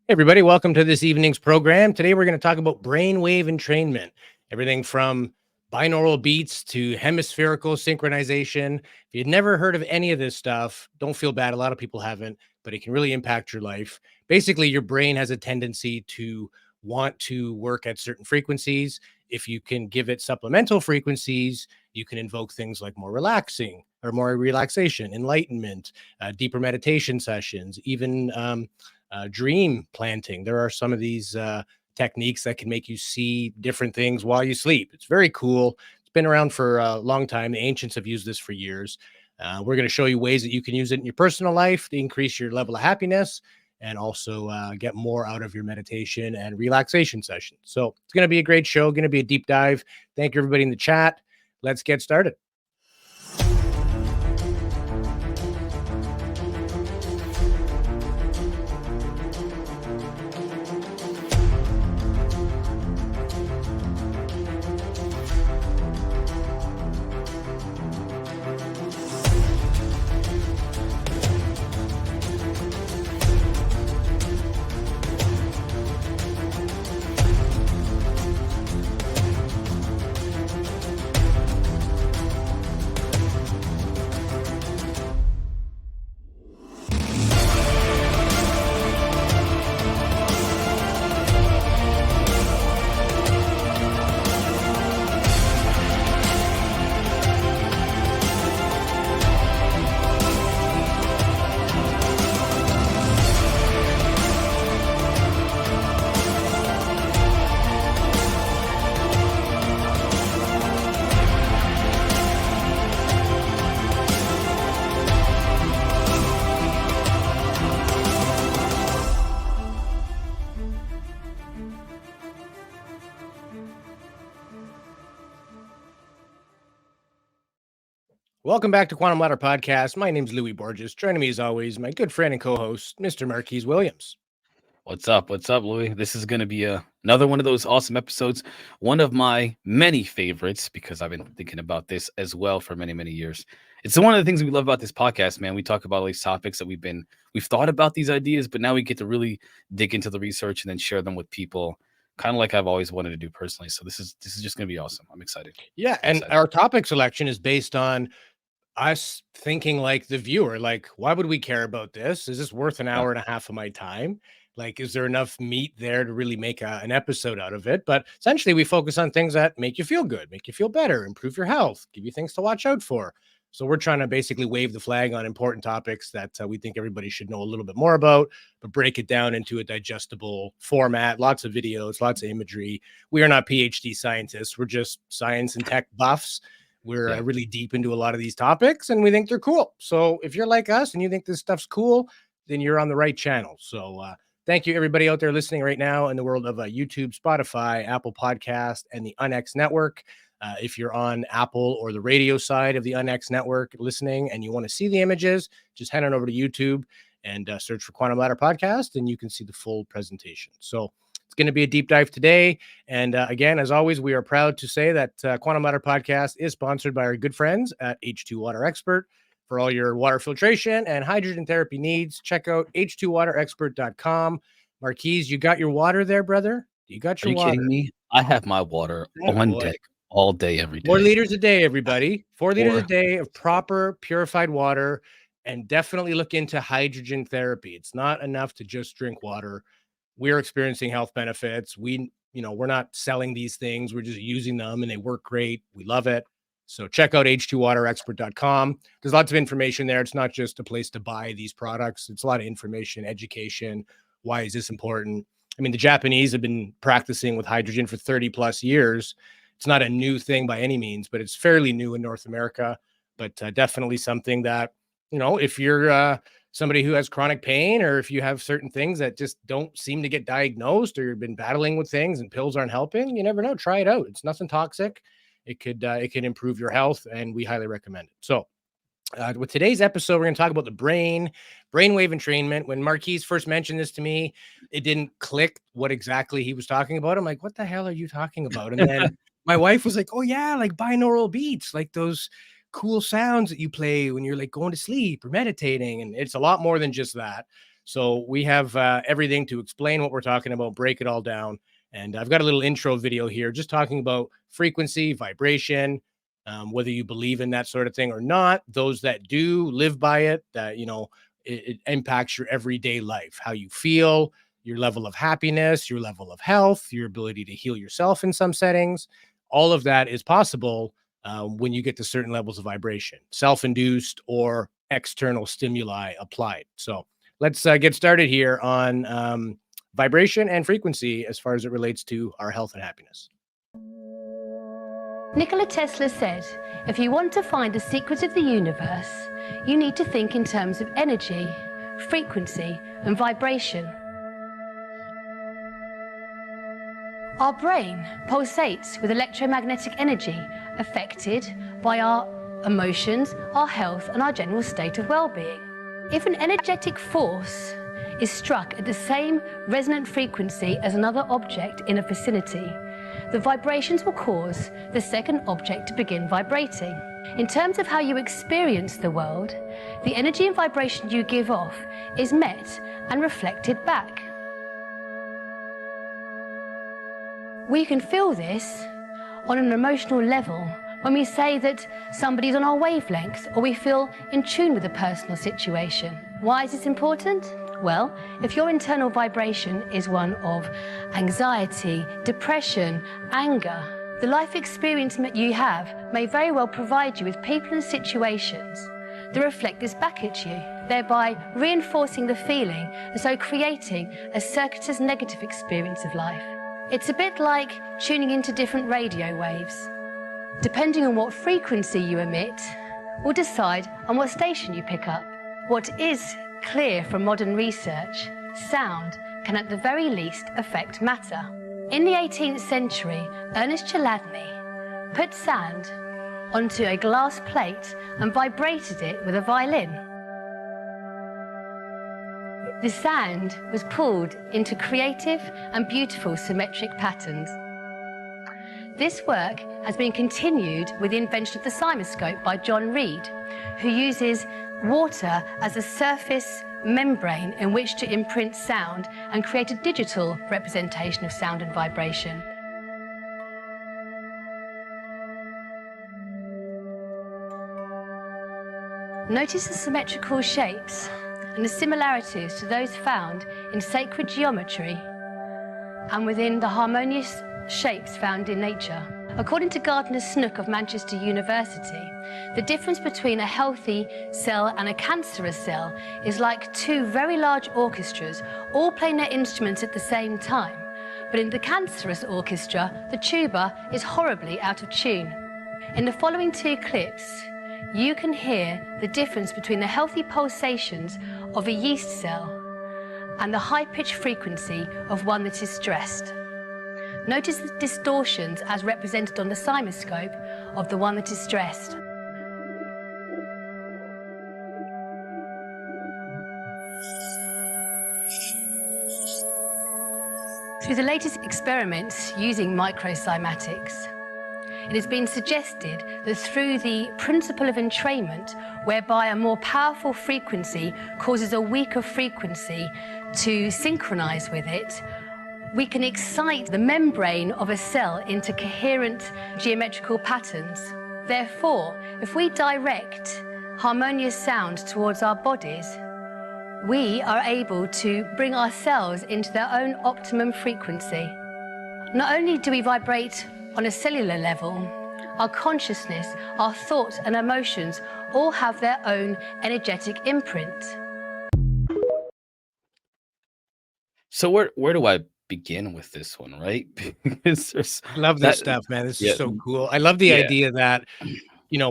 Hey everybody, welcome to this evening's program. Today we're going to talk about brainwave entrainment, everything from binaural beats to hemispherical synchronization. If you'd never heard of any of this stuff, don't feel bad. A lot of people haven't, but it can really impact your life. Basically, your brain has a tendency to want to work at certain frequencies. If you can give it supplemental frequencies, you can invoke things like more relaxing or more relaxation, enlightenment, deeper meditation sessions, even dream planting. There are some of these techniques that can make you see different things while you sleep. It's very cool. It's been around for a long time. The ancients have used this for years. We're going to show you ways that you can use it in your personal life to increase your level of happiness and also get more out of your meditation and relaxation sessions. So it's going to be a great show, going to be a deep dive. Thank you, everybody in the chat. Let's get started. Welcome back to Quantum Ladder Podcast. My name is Louis Borges. Joining me as always, my good friend and co-host, Mr. Marquise Williams. What's up? What's up, Louis? This is going to be another one of those awesome episodes. One of my many favorites because I've been thinking about this as well for many, many years. It's one of the things we love about this podcast, man. We talk about all these topics that we've thought about these ideas, but now we get to really dig into the research and then share them with people, kind of like I've always wanted to do personally. So this is just going to be awesome. I'm excited. Yeah, and our topic selection is based on us thinking like the viewer, like, why would we care about this? Is this worth an hour and a half of my time? Like, is there enough meat there to really make an episode out of it? But essentially, we focus on things that make you feel good, make you feel better, improve your health, give you things to watch out for. So we're trying to basically wave the flag on important topics that we think everybody should know a little bit more about, but break it down into a digestible format. Lots of videos, lots of imagery. We are not PhD scientists. We're just science and tech buffs. We're really deep into a lot of these topics and we think they're cool. So if you're like us and you think this stuff's cool, then you're on the right channel. So thank you, everybody out there listening right now in the world of YouTube, Spotify, Apple Podcast, and the UNX network. If you're on Apple or the radio side of the UNX network listening and you want to see the images, just head on over to YouTube and search for Quantum Ladder Podcast and you can see the full presentation. So it's going to be a deep dive today. And again, as always, we are proud to say that Quantum Ladder Podcast is sponsored by our good friends at H2 Water Expert. For all your water filtration and hydrogen therapy needs, check out h2waterexpert.com. Marquise, you got your water there, brother? You got your water. Are you kidding me? I have my water on deck all day, every day. 4 liters a day, everybody. 4 liters a day of proper purified water. And definitely look into hydrogen therapy. It's not enough to just drink water. We're experiencing health benefits. We're not selling these things. We're just using them and they work great. We love it. So check out h2waterexpert.com. There's lots of information there. It's not just a place to buy these products. It's a lot of information, education. Why is this important? I mean, the Japanese have been practicing with hydrogen for 30 plus years. It's not a new thing by any means, but it's fairly new in North America, but definitely something that, if you're somebody who has chronic pain, or if you have certain things that just don't seem to get diagnosed, or you've been battling with things and pills aren't helping, you never know. Try it out. It's nothing toxic. It can improve your health, and we highly recommend it. So with today's episode, we're going to talk about the brainwave entrainment. When Marquise first mentioned this to me, it didn't click what exactly he was talking about. I'm like, what the hell are you talking about? And then my wife was like, oh yeah, like binaural beats, like those cool sounds that you play when you're like going to sleep or meditating. And it's a lot more than just that. So we have everything to explain what we're talking about, break it all down. And I've got a little intro video here just talking about frequency, vibration, whether you believe in that sort of thing or not. Those that do live by it, that, it impacts your everyday life, how you feel, your level of happiness, your level of health, your ability to heal yourself in some settings. All of that is possible when you get to certain levels of vibration, self-induced or external stimuli applied. So let's get started here on vibration and frequency as far as it relates to our health and happiness. Nikola Tesla said, if you want to find the secret of the universe, you need to think in terms of energy, frequency, and vibration. Our brain pulsates with electromagnetic energy affected by our emotions, our health, and our general state of well-being. If an energetic force is struck at the same resonant frequency as another object in a vicinity, the vibrations will cause the second object to begin vibrating. In terms of how you experience the world, the energy and vibration you give off is met and reflected back. We can feel this on an emotional level when we say that somebody's on our wavelength or we feel in tune with a personal situation. Why is this important? Well, if your internal vibration is one of anxiety, depression, anger, the life experience that you have may very well provide you with people and situations that reflect this back at you, thereby reinforcing the feeling and so creating a circuitous negative experience of life. It's a bit like tuning into different radio waves. Depending on what frequency you emit will decide on what station you pick up. What is clear from modern research, sound can at the very least affect matter. In the 18th century, Ernest Chladni put sand onto a glass plate and vibrated it with a violin. The sand was pulled into creative and beautiful symmetric patterns. This work has been continued with the invention of the cymoscope by John Reed, who uses water as a surface membrane in which to imprint sound and create a digital representation of sound and vibration. Notice the symmetrical shapes and the similarities to those found in sacred geometry and within the harmonious shapes found in nature. According to Gardner Snook of Manchester University, the difference between a healthy cell and a cancerous cell is like two very large orchestras all playing their instruments at the same time. But in the cancerous orchestra, the tuba is horribly out of tune. In the following two clips, you can hear the difference between the healthy pulsations of a yeast cell and the high-pitched frequency of one that is stressed. Notice the distortions as represented on the cymoscope of the one that is stressed. Through the latest experiments using microcymatics, it has been suggested that through the principle of entrainment, whereby a more powerful frequency causes a weaker frequency to synchronize with it, we can excite the membrane of a cell into coherent geometrical patterns. Therefore, if we direct harmonious sound towards our bodies, we are able to bring our cells into their own optimum frequency. Not only do we vibrate on a cellular level, our consciousness, our thoughts and emotions all have their own energetic imprint. So where do I begin with this one, right? Because there's Love this stuff, man. This is so cool. I love the idea that,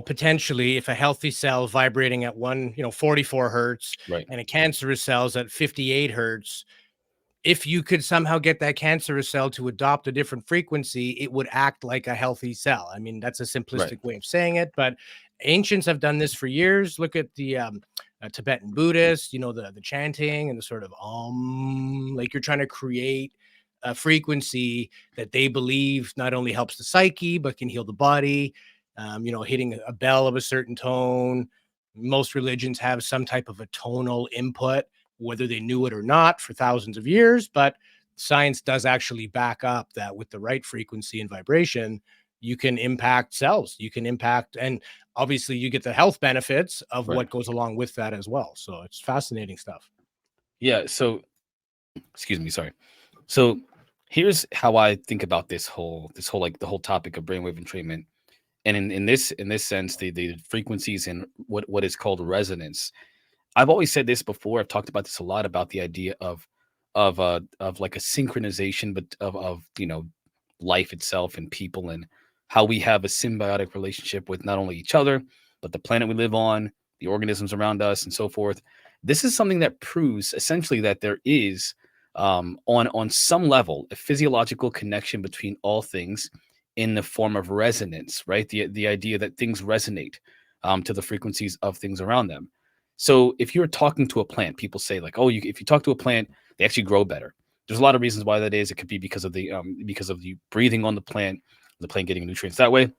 potentially if a healthy cell vibrating at 44 hertz right. and a cancerous cell's at 58 hertz, if you could somehow get that cancerous cell to adopt a different frequency, it would act like a healthy cell. I mean, that's a simplistic way of saying it, but ancients have done this for years. Look at the Tibetan Buddhists, the chanting and the sort of like you're trying to create a frequency that they believe not only helps the psyche, but can heal the body. Hitting a bell of a certain tone. Most religions have some type of a tonal input whether they knew it or not, for thousands of years. But science does actually back up that with the right frequency and vibration, you can impact cells, you can impact, and obviously you get the health benefits of Right. what goes along with that as well. So it's fascinating stuff. Yeah. So, excuse me. Sorry. So here's how I think about this whole like the whole topic of brainwave entrainment. And in this sense, the frequencies and what is called resonance. I've always said this before. I've talked about this a lot about the idea of like a synchronization, but of life itself and people, and how we have a symbiotic relationship with not only each other but the planet we live on, the organisms around us, and so forth. This is something that proves essentially that there is on some level a physiological connection between all things in the form of resonance, right? The idea that things resonate to the frequencies of things around them. So if you're talking to a plant, people say like, oh, if you talk to a plant, they actually grow better. There's a lot of reasons why that is. It could be because of you breathing on the plant getting nutrients that way.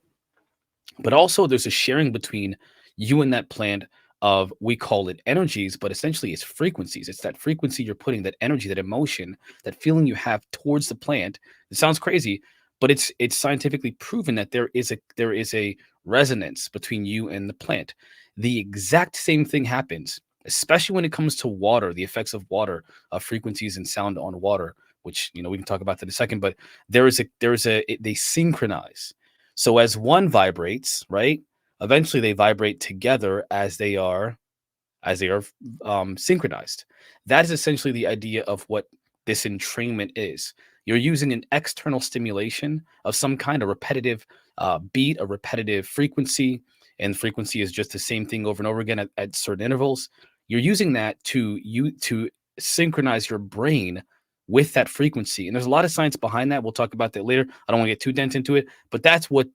But also there's a sharing between you and that plant of, we call it energies, but essentially it's frequencies. It's that frequency you're putting, that energy, that emotion, that feeling you have towards the plant. It sounds crazy, but it's scientifically proven that there is a resonance between you and the plant. The exact same thing happens, especially when it comes to water, the effects of water, frequencies and sound on water, which we can talk about that in a second. But they synchronize. So as one vibrates, right, eventually they vibrate together as they are synchronized. That is essentially the idea of what this entrainment is. You're using an external stimulation of some kind, a repetitive beat, a repetitive frequency, and frequency is just the same thing over and over again at certain intervals. You're using that to synchronize your brain with that frequency. And there's a lot of science behind that. We'll talk about that later. I don't want to get too dense into it, but that's what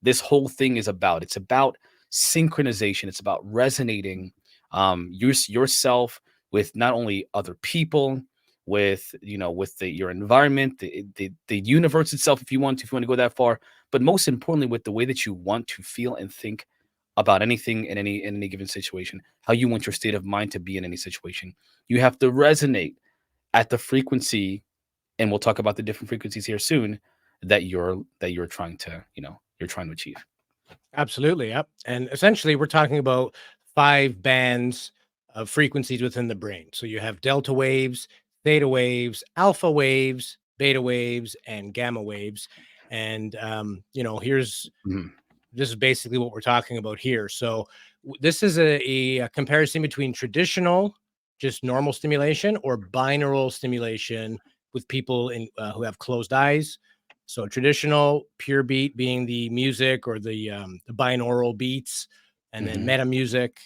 this whole thing is about. It's about synchronization. It's about resonating yourself with not only other people, with your environment, the universe itself, if you want to go that far, but most importantly with the way that you want to feel and think about anything in any given situation, how you want your state of mind to be in any situation. You have to resonate at the frequency, and we'll talk about the different frequencies here soon, that you're trying to achieve. Absolutely. Yep. And essentially, we're talking about 5 bands of frequencies within the brain. So you have delta waves, theta waves, alpha waves, beta waves, and gamma waves. And, Mhm. this is basically what we're talking about here. So this is a comparison between traditional, just normal stimulation, or binaural stimulation with people who have closed eyes. So traditional pure beat being the music or the binaural beats, and then Mhm. meta music,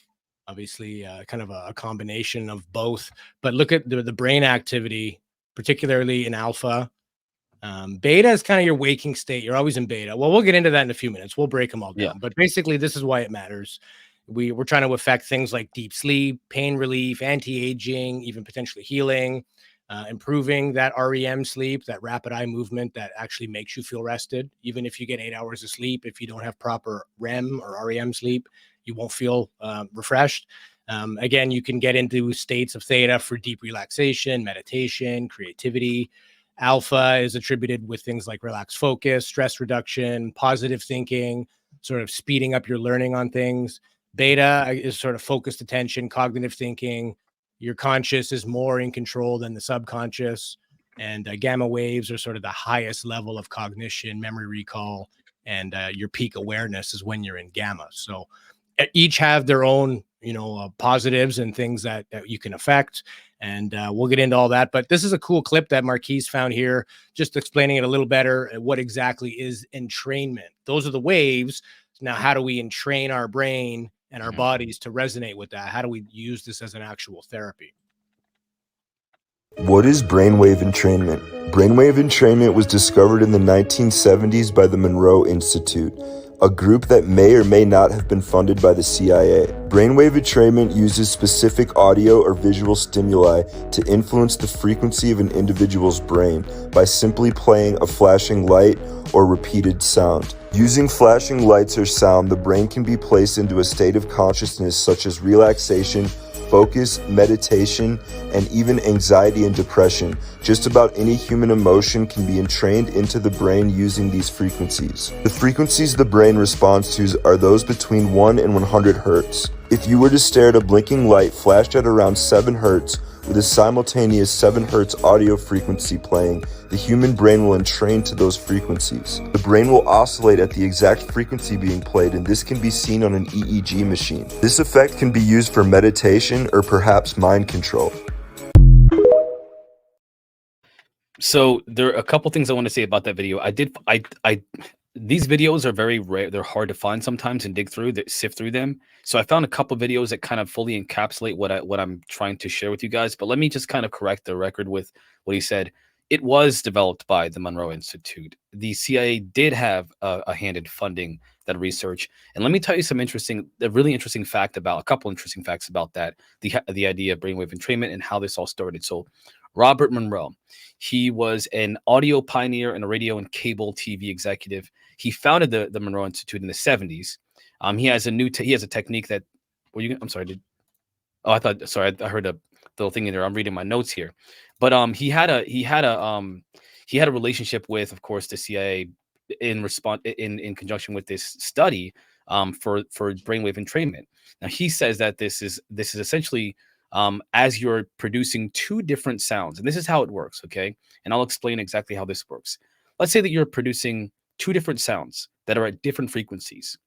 obviously kind of a combination of both. But look at the brain activity, particularly in alpha. Beta is kind of your waking state. You're always in beta. Well, we'll get into that in a few minutes. We'll break them all Yeah. down. But basically, this is why it matters. We're trying to affect things like deep sleep, pain relief, anti-aging, even potentially healing, improving that REM sleep, that rapid eye movement that actually makes you feel rested. Even if you get 8 hours of sleep, if you don't have proper REM or REM sleep, you won't feel refreshed. Again, you can get into states of theta for deep relaxation, meditation, creativity. Alpha is attributed with things like relaxed focus, stress reduction, positive thinking, sort of speeding up your learning on things. Beta is sort of focused attention, cognitive thinking. Your conscious is more in control than the subconscious. And gamma waves are sort of the highest level of cognition, memory recall, and your peak awareness is when you're in gamma. So each have their own, positives and things that you can affect. And we'll get into all that. But this is a cool clip that Marquise found here, just explaining it a little better. What exactly is entrainment? Those are the waves. Now, how do we entrain our brain and our Mhm. bodies to resonate with that? How do we use this as an actual therapy? What is brainwave entrainment? Brainwave entrainment was discovered in the 1970s by the Monroe Institute, a group that may or may not have been funded by the CIA. Brainwave entrainment uses specific audio or visual stimuli to influence the frequency of an individual's brain by simply playing a flashing light or repeated sound. Using flashing lights or sound, the brain can be placed into a state of consciousness such as relaxation focus, meditation, and even anxiety and depression. Just about any human emotion can be entrained into the brain using these frequencies. The frequencies the brain responds to are those between 1 and 100 hertz. If you were to stare at a blinking light flashed at around 7 hertz, with a simultaneous 7 Hz audio frequency playing, the human brain will entrain to those frequencies. The brain will oscillate at the exact frequency being played, and this can be seen on an EEG machine. This effect can be used for meditation or perhaps mind control. So there are a couple things I want to say about that video. These videos are very rare. They're hard to find sometimes and dig through, sift through them. So I found a couple videos that kind of fully encapsulate what I'm trying to share with you guys. But let me just kind of correct the record with what he said. It was developed by the Monroe Institute. The CIA did have a hand in funding that research. And let me tell you a really interesting fact about a couple interesting facts about that, the idea of brainwave entrainment and how this all started. So Robert Monroe, he was an audio pioneer and a radio and cable TV executive. He founded the Monroe Institute in the 70s. He has a technique that. I'm sorry. I heard a little thing in there. I'm reading my notes here, but he had a relationship with, of course, the CIA in conjunction with this study for brainwave entrainment. Now he says that this is essentially as you're producing two different sounds, and this is how it works. Okay, and I'll explain exactly how this works. Let's say that you're producing two different sounds that are at different frequencies.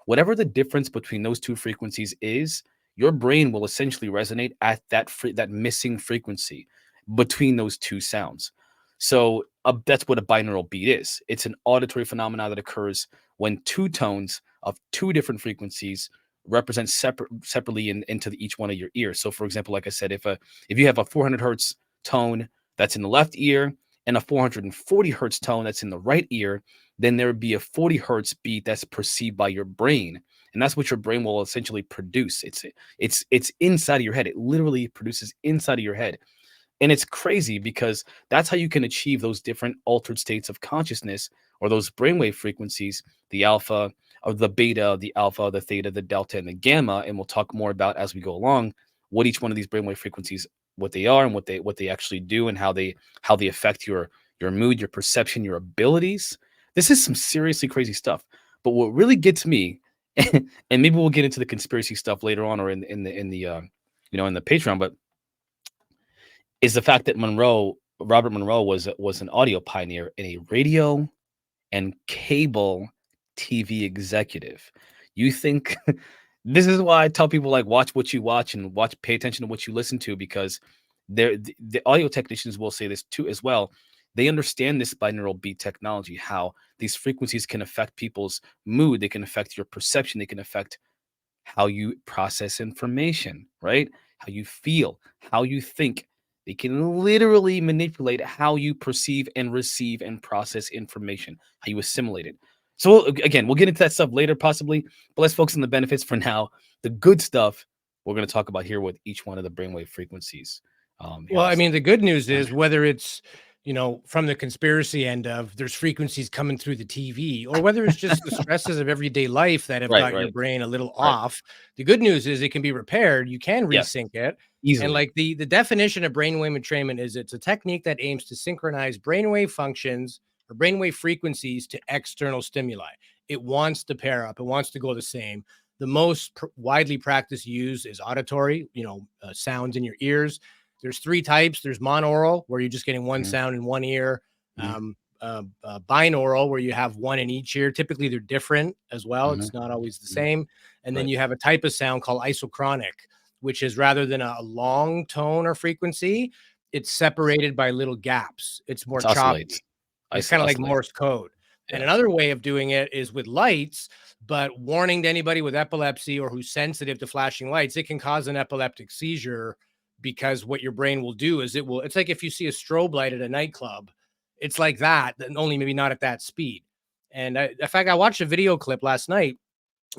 Whatever the difference between those two frequencies is, your brain will essentially resonate at that missing frequency between those two sounds. So that's what a binaural beat is. It's an auditory phenomenon that occurs when two tones of two different frequencies represent separately into each one of your ears. So, for example, like I said, if you have a 400 hertz tone that's in the left ear and a 440 hertz tone that's in the right ear, then there would be a 40 hertz beat that's perceived by your brain. And that's what your brain will essentially produce. It's inside of your head. It literally produces inside of your head. And it's crazy because that's how you can achieve those different altered states of consciousness, or those brainwave frequencies, the alpha, or the beta, the alpha, the theta, the delta, and the gamma. And we'll talk more about as we go along what each one of these brainwave frequencies, what they are and what they actually do, and how they affect your mood, your perception, your abilities. This is some seriously crazy stuff. But what really gets me, and maybe we'll get into the conspiracy stuff later on, or in the Patreon, but is the fact that Robert Monroe was an audio pioneer and a radio and cable TV executive. You think this is why I tell people, like, watch what you watch and pay attention to what you listen to, because the audio technicians will say this too as well. They understand this binaural beat technology, how these frequencies can affect people's mood. They can affect your perception. They can affect how you process information, right? How you feel, how you think. They can literally manipulate how you perceive and receive and process information, how you assimilate it. So again, we'll get into that stuff later possibly, but let's focus on the benefits for now. The good stuff we're going to talk about here with each one of the brainwave frequences. Well, I mean, the good news is, whether it's, from the conspiracy end of there's frequencies coming through the TV, or whether it's just the stresses of everyday life that have got your brain a little off, the good news is it can be repaired. You can resync it easily. And like the definition of brainwave entrainment is, it's a technique that aims to synchronize brainwave functions or brainwave frequencies to external stimuli. It wants to pair up. It wants to go the same. The most widely practiced use is auditory, sounds in your ears. There's three types. There's monaural, where you're just getting one sound in one ear. Binaural, where you have one in each ear. Typically, they're different as well. It's not always the same. And then you have a type of sound called isochronic, which is, rather than a long tone or frequency, it's separated by little gaps. It's more choppy. It's kind of like Morse code. And another way of doing it is with lights, but warning to anybody with epilepsy or who's sensitive to flashing lights, it can cause an epileptic seizure, because what your brain will do is it's like if you see a strobe light at a nightclub, it's like that, only maybe not at that speed. And in fact, I watched a video clip last night.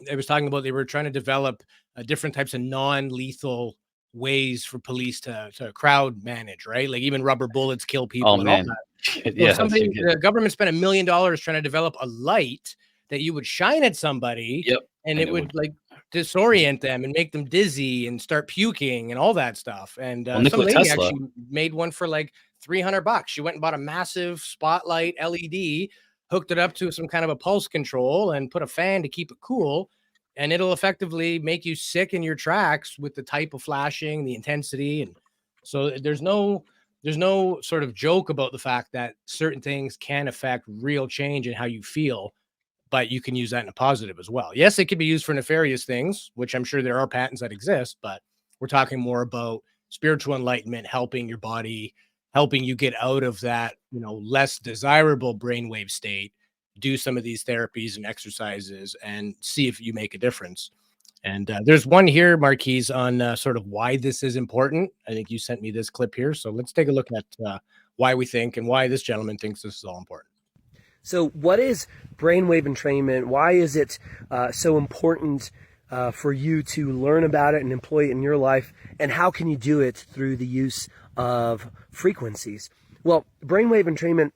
It was talking about they were trying to develop different types of non-lethal ways for police to crowd manage, right? Like even rubber bullets kill people all that. The government spent $1 million trying to develop a light that you would shine at somebody, and it would like disorient them and make them dizzy and start puking and all that stuff. And Well, some Nikola lady Tesla. actually made one for like $300. She went and bought a massive spotlight LED, hooked it up to some kind of a pulse control, and put a fan to keep it cool. And it'll effectively make you sick in your tracks with the type of flashing, the intensity. And so there's no sort of joke about the fact that certain things can affect real change in how you feel, but you can use that in a positive as well. Yes, it can be used for nefarious things, which I'm sure there are patents that exist, but we're talking more about spiritual enlightenment, helping your body, helping you get out of that, less desirable brainwave state, do some of these therapies and exercises and see if you make a difference. And there's one here, Marquise, on sort of why this is important. I think you sent me this clip here. So let's take a look at why we think and why this gentleman thinks this is all important. So what is brainwave entrainment? Why is it so important for you to learn about it and employ it in your life? And how can you do it through the use of frequencies? Well, brainwave entrainment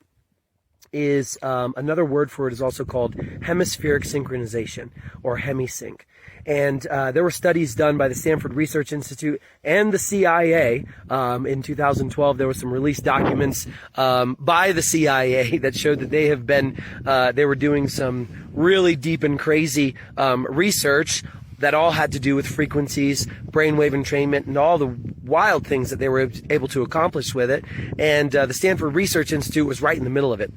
is another word for it is also called hemispheric synchronization, or hemisync. And there were studies done by the Stanford Research Institute and the CIA. In 2012, there were some released documents by the CIA that showed that they were doing some really deep and crazy research that all had to do with frequencies, brainwave entrainment, and all the wild things that they were able to accomplish with it. And the Stanford Research Institute was right in the middle of it.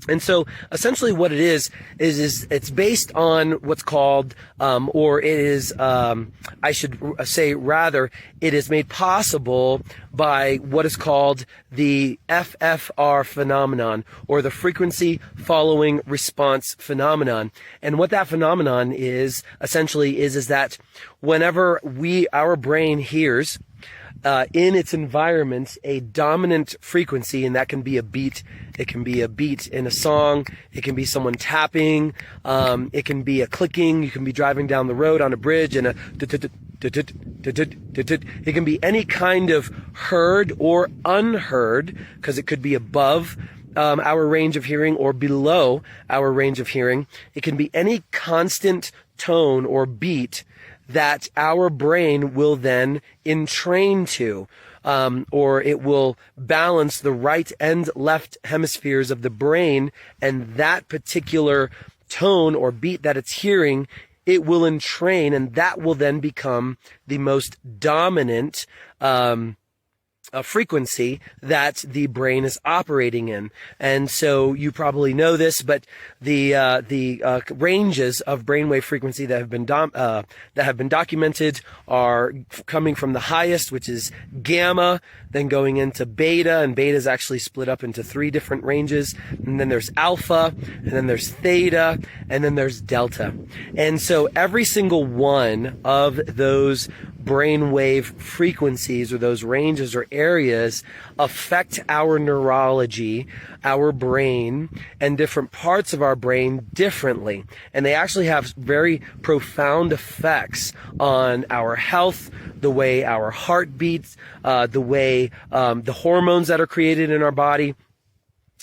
And so essentially what it is it's based on what's called, or it is, I should say rather, it is made possible by what is called the FFR phenomenon, or the frequency following response phenomenon. And what that phenomenon is essentially is that whenever our brain hears in its environment a dominant frequency, and that can be a beat, it can be a beat in a song, it can be someone tapping, it can be a clicking, you can be driving down the road on a bridge and it can be any kind of heard or unheard, because it could be above our range of hearing or below our range of hearing. It can be any constant tone or beat that our brain will then entrain to, or it will balance the right and left hemispheres of the brain, and that particular tone or beat that it's hearing, it will entrain, and that will then become the most dominant frequency that the brain is operating in. And so you probably know this, but the ranges of brainwave frequency that have been documented are coming from the highest, which is gamma, then going into beta, and beta is actually split up into 3 different ranges. And then there's alpha, and then there's theta, and then there's delta. And so every single one of those brainwave frequencies, or those ranges or areas, affect our neurology, our brain, and different parts of our brain differently. And they actually have very profound effects on our health, the way our heart beats, the way the hormones that are created in our body,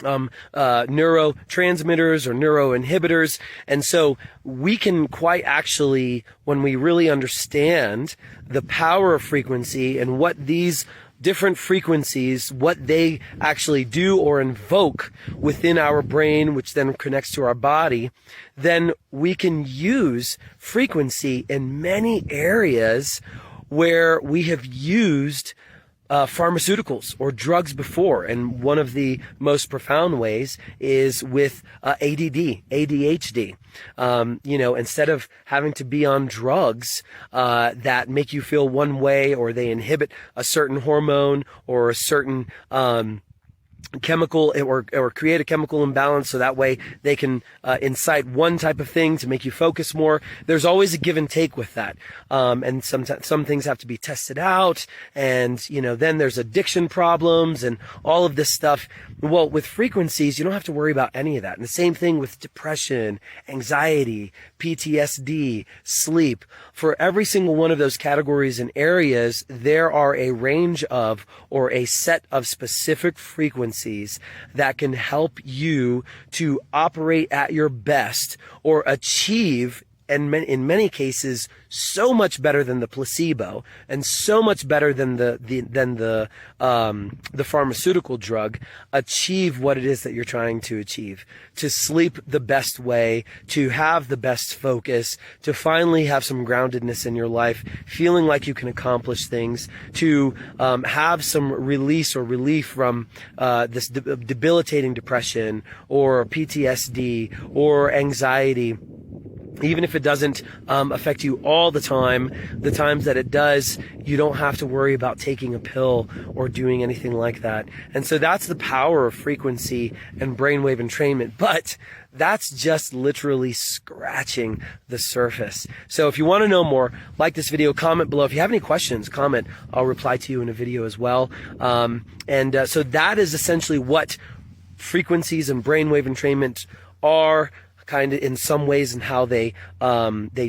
neurotransmitters or neuroinhibitors. And so we can quite actually, when we really understand the power of frequency and what these different frequencies, what they actually do or invoke within our brain, which then connects to our body, then we can use frequency in many areas where we have used pharmaceuticals or drugs before. And one of the most profound ways is with ADD, ADHD. Instead of having to be on drugs that make you feel one way, or they inhibit a certain hormone or a certain chemical, or create a chemical imbalance, so that way they can incite one type of thing to make you focus more. There's always a give and take with that, and some things have to be tested out, and then there's addiction problems and all of this stuff. Well, with frequencies, you don't have to worry about any of that. And the same thing with depression, anxiety, PTSD, sleep. For every single one of those categories and areas, there are a range of, or a set of specific frequencies that can help you to operate at your best, or achieve and in many cases, so much better than the placebo, and so much better than the pharmaceutical drug, achieve what it is that you're trying to achieve. To sleep the best way, to have the best focus, to finally have some groundedness in your life, feeling like you can accomplish things, to have some release or relief from this debilitating depression or PTSD or anxiety. Even if it doesn't affect you all the time, the times that it does, you don't have to worry about taking a pill or doing anything like that. And so that's the power of frequency and brainwave entrainment. But that's just literally scratching the surface. So if you want to know more, like this video, comment below. If you have any questions, comment. I'll reply to you in a video as well. So that is essentially what frequencies and brainwave entrainment are, kind of in some ways, and how they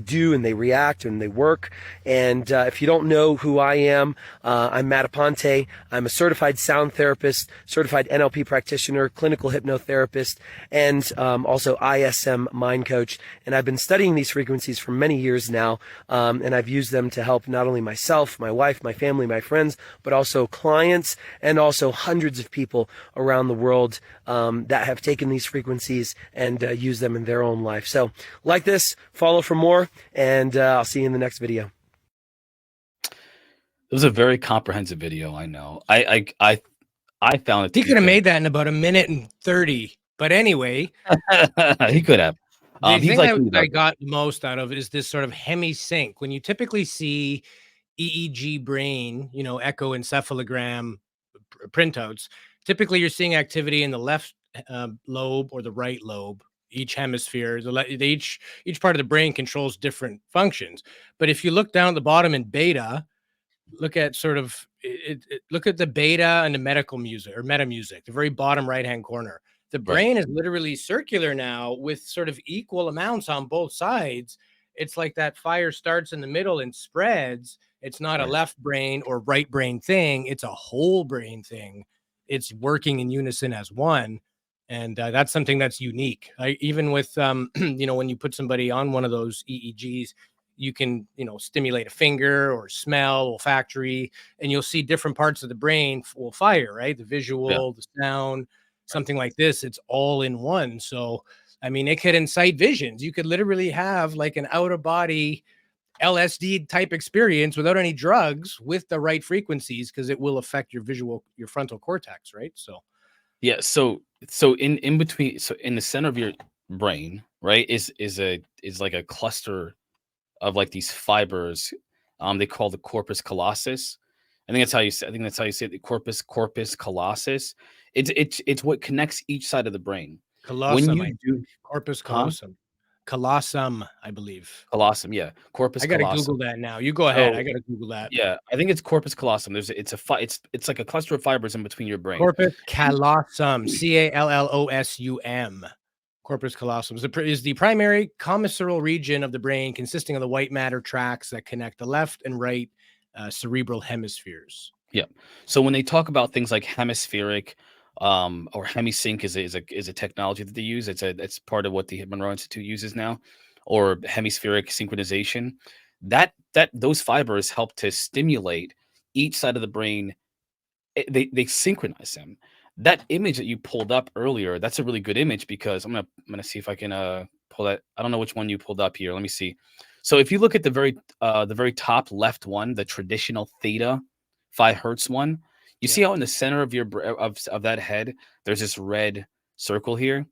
do and they react and they work. And if you don't know who I am, I'm Matt Aponte. I'm a certified sound therapist, certified NLP practitioner, clinical hypnotherapist, and also ISM mind coach. And I've been studying these frequencies for many years now, and I've used them to help not only myself, my wife, my family, my friends, but also clients, and also hundreds of people around the world that have taken these frequencies and used them in their own life. So like this, follow for more, and I'll see you in the next video. It was a very comprehensive video. I know. I found it. He could have made that in about 1:30. But anyway, he could have. The He's thing like I got most out of is this sort of hemi-sync. When you typically see EEG brain, echoencephalogram printouts, typically you're seeing activity in the left lobe or the right lobe. Each hemisphere, each part of the brain controls different functions. But if you look down at the bottom in beta, look at look at the beta and the medical music or meta music, the very bottom right-hand corner. The brain is literally circular now with sort of equal amounts on both sides. It's like that fire starts in the middle and spreads. It's not a left brain or right brain thing. It's a whole brain thing. It's working in unison as one. And that's something that's unique. Even with, when you put somebody on one of those EEGs, you can, stimulate a finger or smell, olfactory, and you'll see different parts of the brain will fire, right? The visual, the sound, something like this. It's all in one. So, I mean, it could incite visions. You could literally have like an out of body LSD type experience without any drugs with the right frequencies, because it will affect your frontal cortex, right? So, yeah. So in between, so in the center of your brain, right, is like a cluster of like these fibers. They call the corpus callosum. I think that's how you say. I think that's how you say it, the corpus callosum. It's what connects each side of the brain. Callosum, corpus callosum. Callosum, I believe. Callosum, yeah. Corpus I gotta callosum. Google that now. You go ahead. I gotta Google that. Yeah, I think it's corpus callosum. It's like a cluster of fibers in between your brain. Corpus callosum, CALLOSUM. Corpus callosum is the primary commissarial region of the brain, consisting of the white matter tracts that connect the left and right cerebral hemispheres. Yeah. So when they talk about things like hemispheric or hemisync is a technology that they use. It's part of what the Monroe Institute uses now, or hemispheric synchronization. That those fibers help to stimulate each side of the brain. They synchronize them. That image that you pulled up earlier, that's a really good image, because I'm gonna see if I can pull that. I don't know which one you pulled up here. Let me see. So if you look at the very top left one, the traditional Theta 5 Hertz one, you see how in the center of your of that head there's this red circle here.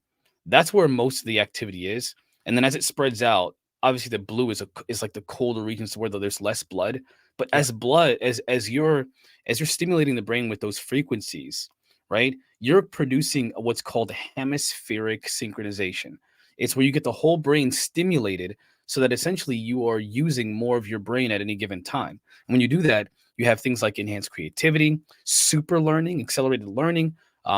That's where most of the activity is. And then as it spreads out, obviously the blue is like the colder regions where there's less blood. But as you're stimulating the brain with those frequencies, right, you're producing what's called hemispheric synchronization. It's where you get the whole brain stimulated, so that essentially you are using more of your brain at any given time. And when you do that, you have things like enhanced creativity, super learning, accelerated learning,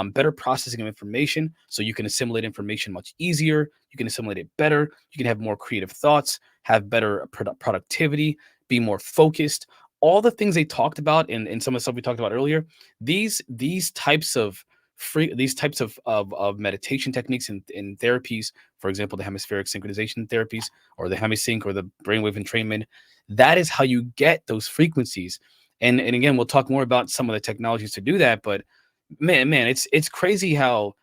better processing of information. So you can assimilate information much easier. You can assimilate it better. You can have more creative thoughts, have better productivity, be more focused. All the things they talked about in some of the stuff we talked about earlier, these types of these types of meditation techniques and therapies, for example, the hemispheric synchronization therapies or the hemisync or the brainwave entrainment, that is how you get those frequencies. And again, we'll talk more about some of the technologies to do that. But man, it's crazy how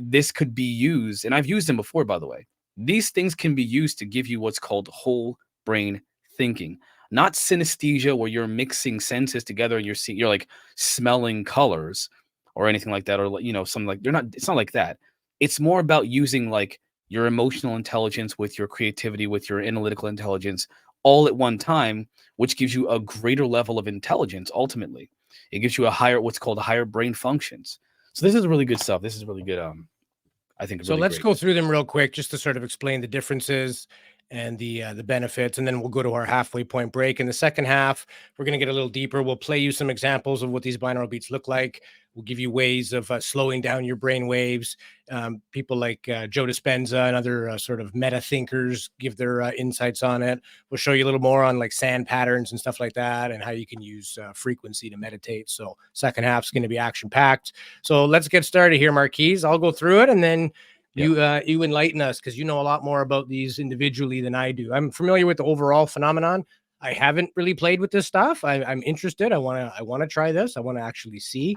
this could be used. And I've used them before, by the way. These things can be used to give you what's called whole brain thinking, not synesthesia, where you're mixing senses together and you're like smelling colors or anything like that, or something like they're not. It's not like that. It's more about using like your emotional intelligence with your creativity, with your analytical intelligence, all at one time, which gives you a greater level of intelligence. Ultimately, it gives you what's called higher brain functions. So this is really good stuff. This is really good. I think So really let's great. go through them real quick just to sort of explain the differences and the benefits, and then we'll go to our halfway point break. In the second half, we're going to get a little deeper. We'll play you some examples of what these binaural beats look like. We'll give you ways of slowing down your brain waves. People like Joe Dispenza and other sort of meta thinkers give their insights on it. We'll show you a little more on like sand patterns and stuff like that, and how you can use frequency to meditate. So second half is going to be action packed. So let's get started here, Marquise. I'll go through it, and then you enlighten us, because you know a lot more about these individually than I do. I'm familiar with the overall phenomenon. I haven't really played with this stuff. I'm interested. I want to try this. I want to actually see.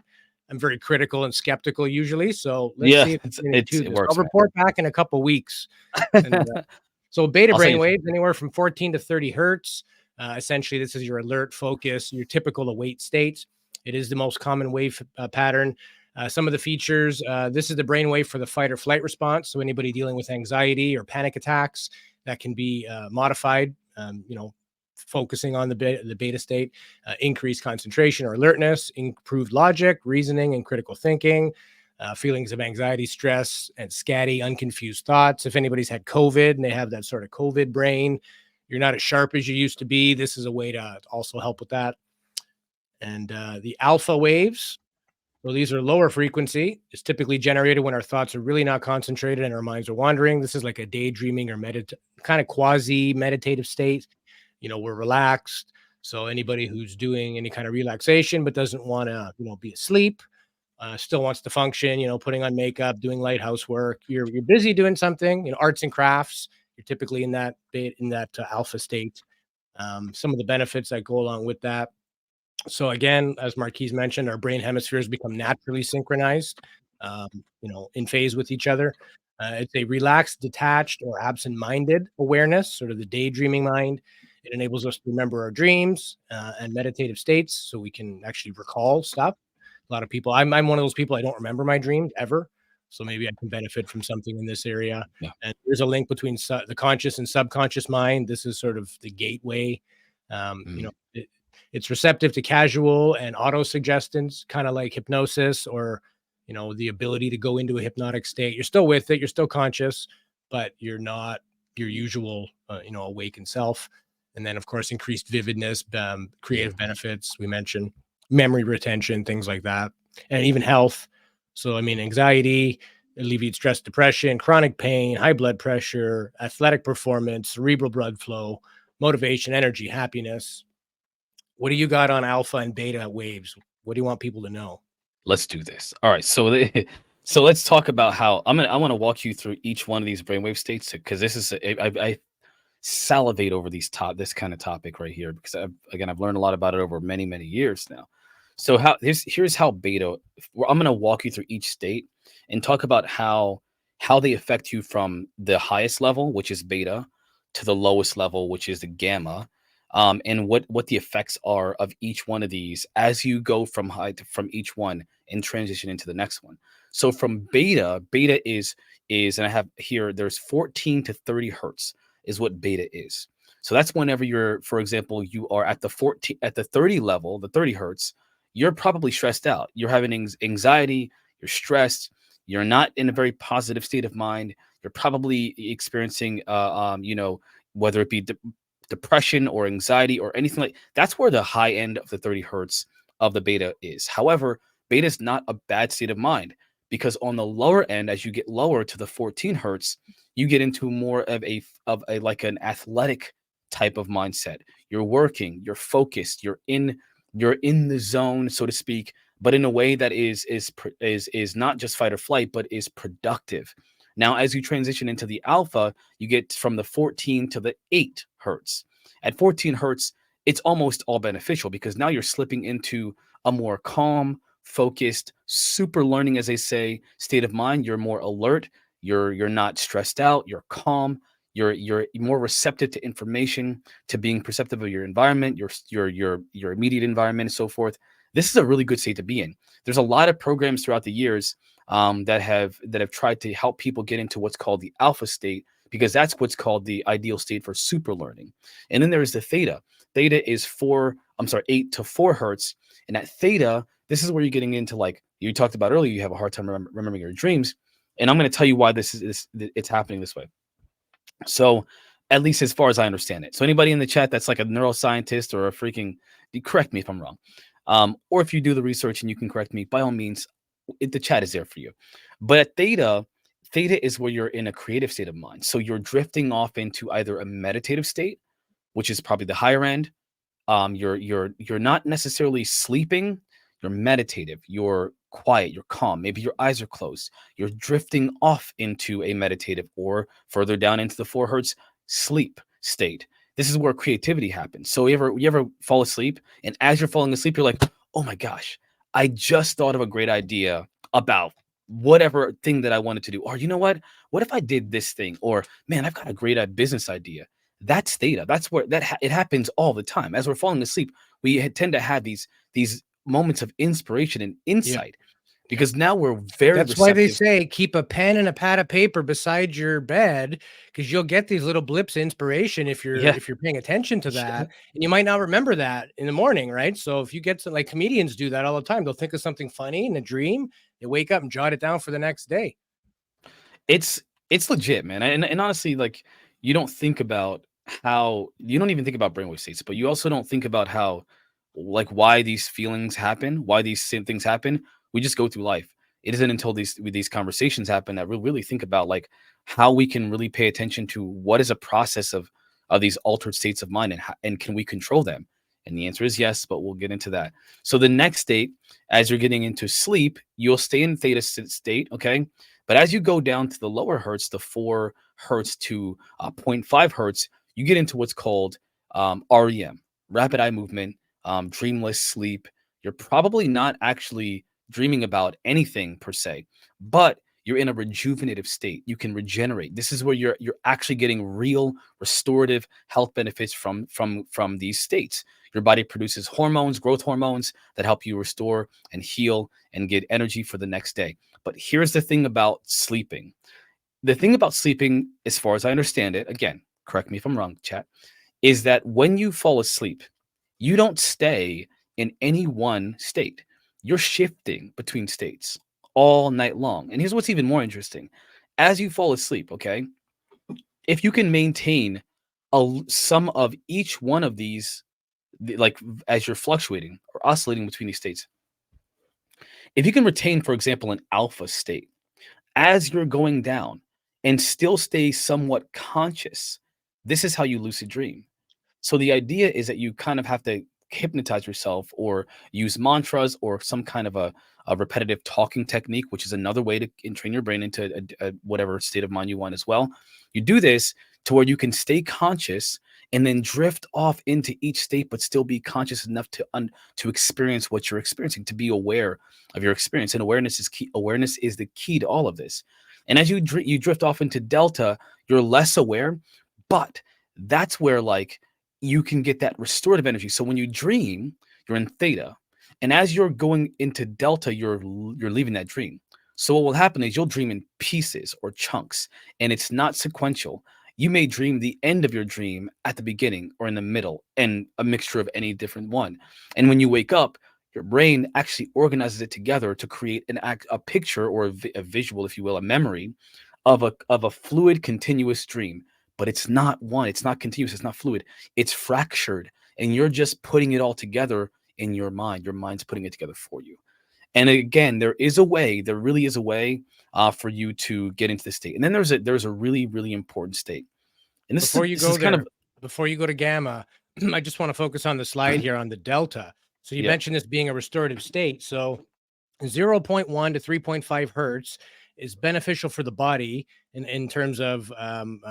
I'm very critical and skeptical usually. So let's see if it works. I'll report back in a couple weeks. And, so beta brainwaves, anywhere from 14 to 30 hertz. Essentially, this is your alert, focus, your typical awake state. It is the most common wave pattern. Some of the features, this is the brainwave for the fight or flight response. So anybody dealing with anxiety or panic attacks, that can be modified, focusing on the beta state, increased concentration or alertness, improved logic, reasoning, and critical thinking, feelings of anxiety, stress, and scatty, unconfused thoughts. If anybody's had COVID and they have that sort of COVID brain, you're not as sharp as you used to be, this is a way to also help with that. And the alpha waves, so these are lower frequency. It's typically generated when our thoughts are really not concentrated and our minds are wandering. This is like a daydreaming or kind of quasi meditative state. We're relaxed. So anybody who's doing any kind of relaxation but doesn't want to, be asleep, still wants to function, putting on makeup, doing light housework. You're busy doing something, arts and crafts. You're typically in that alpha state. Some of the benefits that go along with that. So again, as Marquise mentioned, our brain hemispheres become naturally synchronized, in phase with each other. It's a relaxed, detached, or absent-minded awareness, sort of the daydreaming mind. It enables us to remember our dreams and meditative states, so we can actually recall stuff. A lot of people, I'm one of those people, I don't remember my dreams ever, so maybe I can benefit from something in this area. Yeah. And there's a link between the conscious and subconscious mind. This is sort of the gateway. It's receptive to casual and auto suggestions, kind of like hypnosis, or the ability to go into a hypnotic state. You're still with it, you're still conscious, but you're not your usual awakened self. And then of course increased vividness, creative benefits, we mentioned memory retention, things like that, and even health. So anxiety, alleviate stress, depression, chronic pain, high blood pressure, athletic performance, cerebral blood flow, motivation, energy, happiness. What do you got on alpha and beta waves? What do you want people to know? Let's do this. All right. So so let's talk about how I want to walk you through each one of these brainwave states, because this is I salivate over this kind of topic right here, because I've learned a lot about it over many years now. So here's how beta. I'm going to walk you through each state and talk about how they affect you from the highest level, which is beta, to the lowest level, which is the gamma. And what the effects are of each one of these as you go from each one and transition into the next one. So from beta is, and I have here, there's 14 to 30 hertz is what beta is. So that's whenever you're, for example, you are at the 30 level, the 30 hertz, you're probably stressed out. You're having anxiety, you're stressed, you're not in a very positive state of mind. You're probably experiencing, whether it be depression or anxiety or anything like that's where the high end of the 30 hertz of the beta is. However, beta is not a bad state of mind, because on the lower end, as you get lower to the 14 hertz, you get into more of a like an athletic type of mindset. You're working, you're focused, you're in the zone, so to speak, but in a way that is not just fight or flight, but is productive. Now, as you transition into the alpha, you get from the 14 to the 8 hertz. At 14 hertz, it's almost all beneficial because now you're slipping into a more calm, focused, super learning, as they say, state of mind. You're more alert. You're not stressed out. You're calm. You're more receptive to information, to being perceptive of your environment, your immediate environment, and so forth. This is a really good state to be in. There's a lot of programs throughout the years that have tried to help people get into what's called the alpha state, because that's what's called the ideal state for super learning. And then there is the theta. Theta is 8 to 4 hertz. And at theta, this is where you're getting into, like you talked about earlier, you have a hard time remembering your dreams. And I'm going to tell you why it's happening this way. So, at least as far as I understand it. So anybody in the chat that's like a neuroscientist or a freaking, correct me if I'm wrong. Or if you do the research and you can correct me, by all means, the chat is there for you. But at theta is where you're in a creative state of mind. So you're drifting off into either a meditative state, which is probably the higher end. You're not necessarily sleeping. You're meditative. You're quiet. You're calm. Maybe your eyes are closed. You're drifting off into a meditative or further down into the 4 hertz sleep state. This is where creativity happens. So you ever fall asleep, and as you're falling asleep, you're like, oh my gosh, I just thought of a great idea about whatever thing that I wanted to do. Or you know what? What if I did this thing? Or man, I've got a great business idea. That's theta. That's where it happens all the time. As we're falling asleep, we tend to have these moments of inspiration and insight, because now we're very That's receptive. why they say keep a pen and a pad of paper beside your bed, because you'll get these little blips of inspiration if you're paying attention to that. And you might not remember that in the morning, right? So if you get to, like, comedians do that all the time, they'll think of something funny in a dream, they wake up and jot it down for the next day. It's legit, man. And honestly, like, you don't even think about brainwave states, but you also don't think about how, like, why these feelings happen, why these same things happen. We just go through life. It isn't until these conversations happen that we really think about, like, how we can really pay attention to what is a process of these altered states of mind, and can we control them? And the answer is yes, but we'll get into that. So the next state, as you're getting into sleep, you'll stay in theta state, okay? But as you go down to the lower hertz, the 4 hertz to 0.5 hertz, you get into what's called REM, rapid eye movement, dreamless sleep. You're probably not actually dreaming about anything per se, but you're in a rejuvenative state. You can regenerate. This is where you're actually getting real restorative health benefits from these states. Your body produces hormones, growth hormones, that help you restore and heal and get energy for the next day. But here's the thing about sleeping. The thing about sleeping, as far as I understand it, again, correct me if I'm wrong, chat, is that when you fall asleep, you don't stay in any one state. You're shifting between states all night long. And here's what's even more interesting. As you fall asleep, okay, if you can maintain some of each one of these, like, as you're fluctuating or oscillating between these states, if you can retain, for example, an alpha state as you're going down and still stay somewhat conscious, this is how you lucid dream. So the idea is that you kind of have to hypnotize yourself or use mantras or some kind of a repetitive talking technique, which is another way to entrain your brain into a whatever state of mind you want as well. You do this to where you can stay conscious and then drift off into each state, but still be conscious enough to experience what you're experiencing, to be aware of your experience. And awareness is key. Awareness is the key to all of this. And as you drift off into delta, you're less aware, but that's where, like, you can get that restorative energy. So when you dream, you're in theta, and as you're going into delta, you're leaving that dream. So what will happen is you'll dream in pieces or chunks, and it's not sequential. You may dream the end of your dream at the beginning or in the middle, and a mixture of any different one. And when you wake up, your brain actually organizes it together to create a picture or a visual, if you will, a memory of a fluid, continuous dream. But it's not one, it's not continuous, it's not fluid, it's fractured. And you're just putting it all together in your mind. Your mind's putting it together for you. And again, there really is a way for you to get into the state. And then there's a really, really important state. And Before you go to gamma, I just want to focus on the slide here on the delta. So you mentioned this being a restorative state. So 0.1 to 3.5 hertz is beneficial for the body in terms of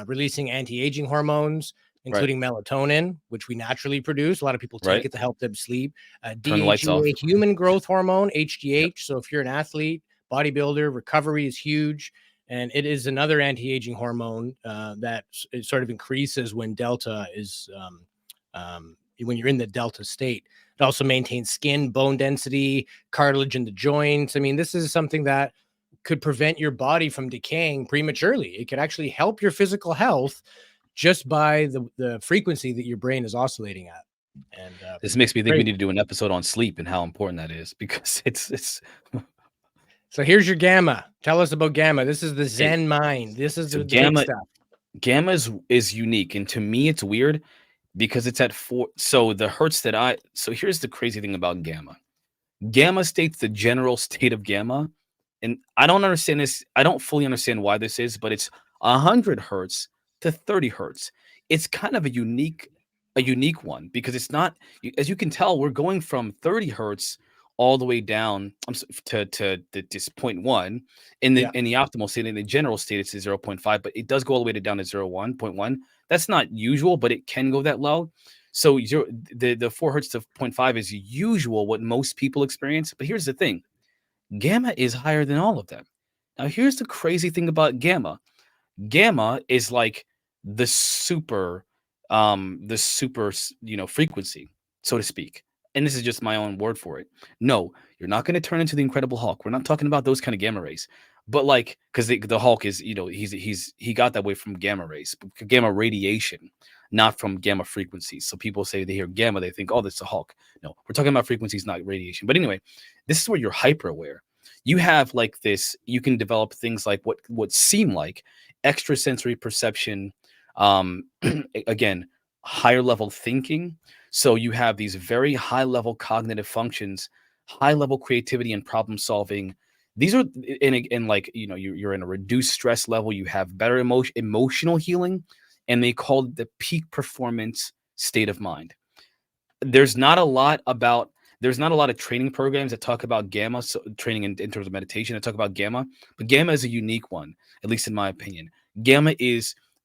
releasing anti-aging hormones, Right. including melatonin, which we naturally produce. A lot of people take Right. it to help them sleep. Turn the lights off. DHEA, human growth hormone, HGH. So if you're an athlete, bodybuilder, recovery is huge. And it is another anti-aging hormone that it sort of increases when delta is when you're in the delta state. It also maintains skin, bone density, cartilage in the joints. I mean, this is something that could prevent your body from decaying prematurely. It could actually help your physical health just by the frequency that your brain is oscillating at. And This makes me think we great. need to do an episode on sleep and how important that is, because it's So here's your gamma. Tell us about gamma. This is the Zen mind. This is so the big gamma stuff. gamma is unique, and to me it's weird because it's at 4. So the hertz so here's the crazy thing about gamma. Gamma states the general state of gamma, and I don't understand this. I don't fully understand why this is, but it's 100 hertz to 30 hertz. It's kind of a unique one because it's not, as you can tell, we're going from 30 hertz all the way down to this 0.1 in the optimal state. In the general state, it's 0.5, but it does go all the way down to 0.1. That's not usual, but it can go that low. So the 4 hertz to 0.5 is usual, what most people experience. But here's the thing. Gamma is higher than all of them. Now, here's the crazy thing about gamma. Gamma is like the super, frequency, so to speak. And this is just my own word for it. No, you're not going to turn into the Incredible Hulk. We're not talking about those kind of gamma rays. But like, because the Hulk is, he got that way from gamma rays, gamma radiation, not from gamma frequencies. So people say they hear gamma, they think, oh, that's the Hulk. No, we're talking about frequencies, not radiation. But anyway, this is where you're hyper aware. You have like this, you can develop things like what seem like extrasensory perception, again, higher level thinking. So you have these very high level cognitive functions, high level creativity and problem solving. These are in like, you're in a reduced stress level. You have better emotional healing, and they call it the peak performance state of mind. There's not a lot of training programs that talk about gamma, so training in terms of meditation that talk about gamma, but gamma is a unique one, at least in my opinion. Gamma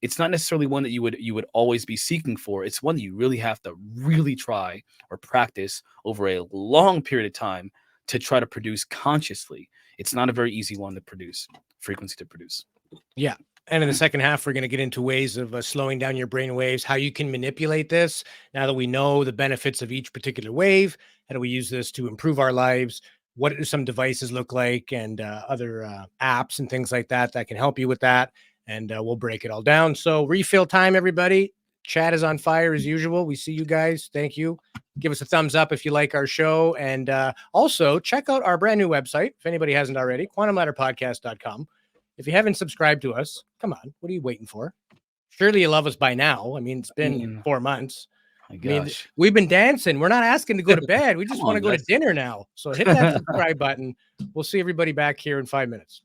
it's not necessarily one that you would always be seeking for. It's one that you really have to really try or practice over a long period of time to try to produce consciously. It's not a very easy one to produce, frequency to produce. Yeah. And in the second half, we're going to get into ways of slowing down your brain waves, how you can manipulate this. Now that we know the benefits of each particular wave, how do we use this to improve our lives? What do some devices look like, and other apps and things like that can help you with that? And we'll break it all down. So refill time, everybody. Chat is on fire as usual. We see you guys. Thank you. Give us a thumbs up if you like our show. And also check out our brand new website, if anybody hasn't already, quantumladderpodcast.com. If you haven't subscribed to us, come on. What are you waiting for? Surely you love us by now. I mean, it's been 4 months. My gosh. I mean, we've been dancing. We're not asking to go to bed. We just want to go to guys. dinner now. So hit that subscribe button. We'll see everybody back here in 5 minutes.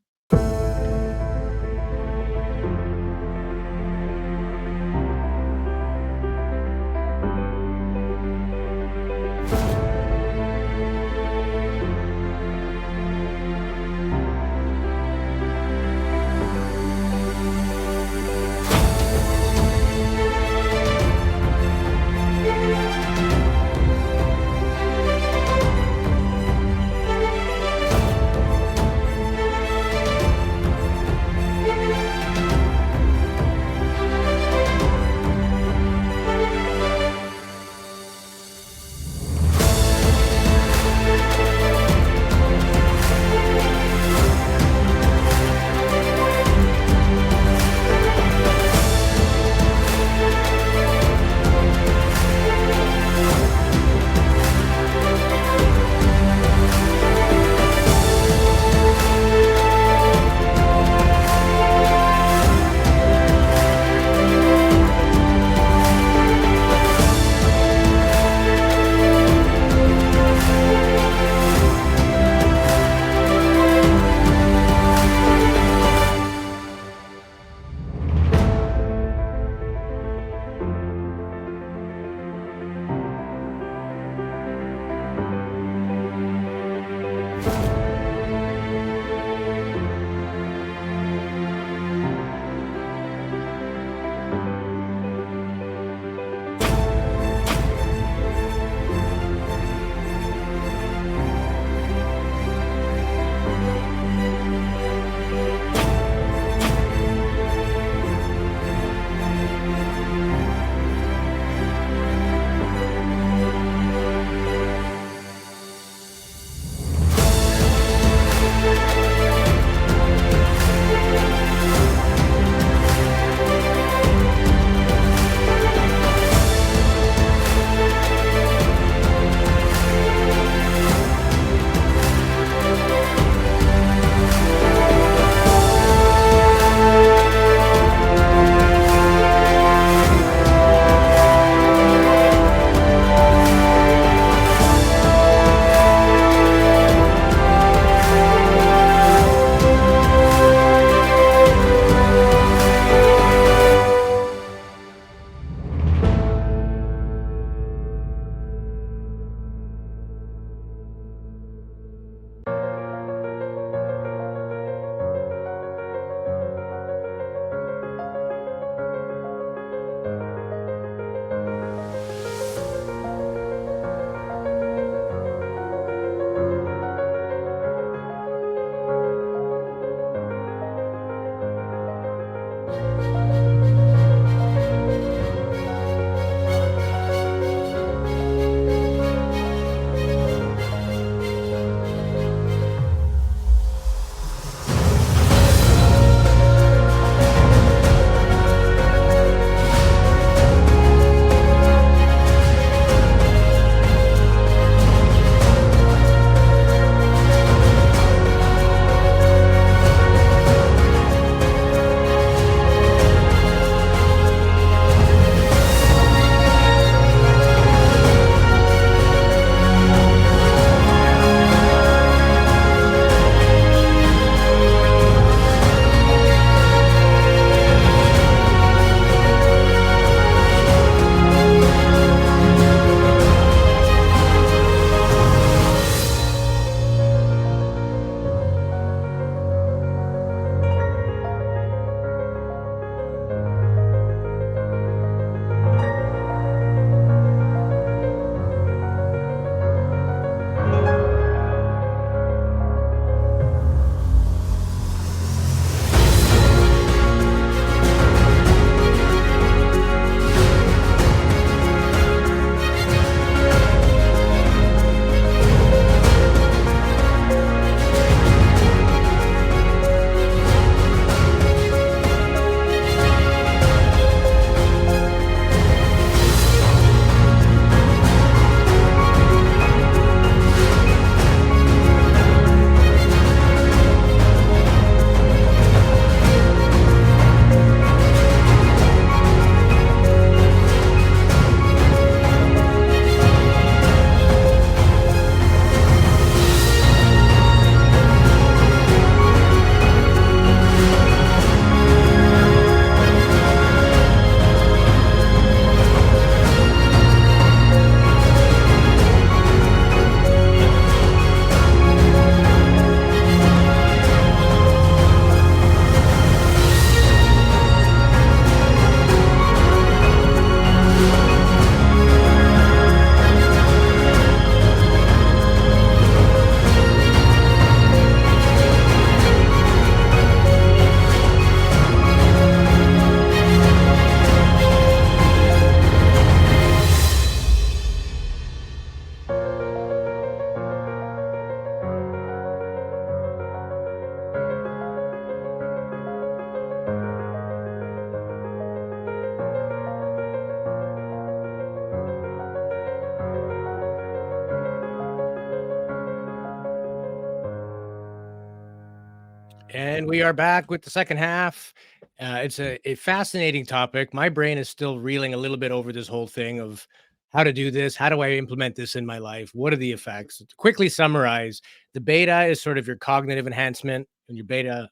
And we are back with the second half. It's a fascinating topic. My brain is still reeling a little bit over this whole thing of how to do this. How do I implement this in my life? What are the effects? To quickly summarize, the beta is sort of your cognitive enhancement and your beta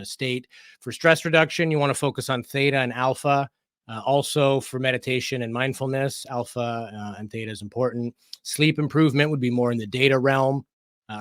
state. For stress reduction, you want to focus on theta and alpha. Also for meditation and mindfulness, alpha and theta is important. Sleep improvement would be more in the data realm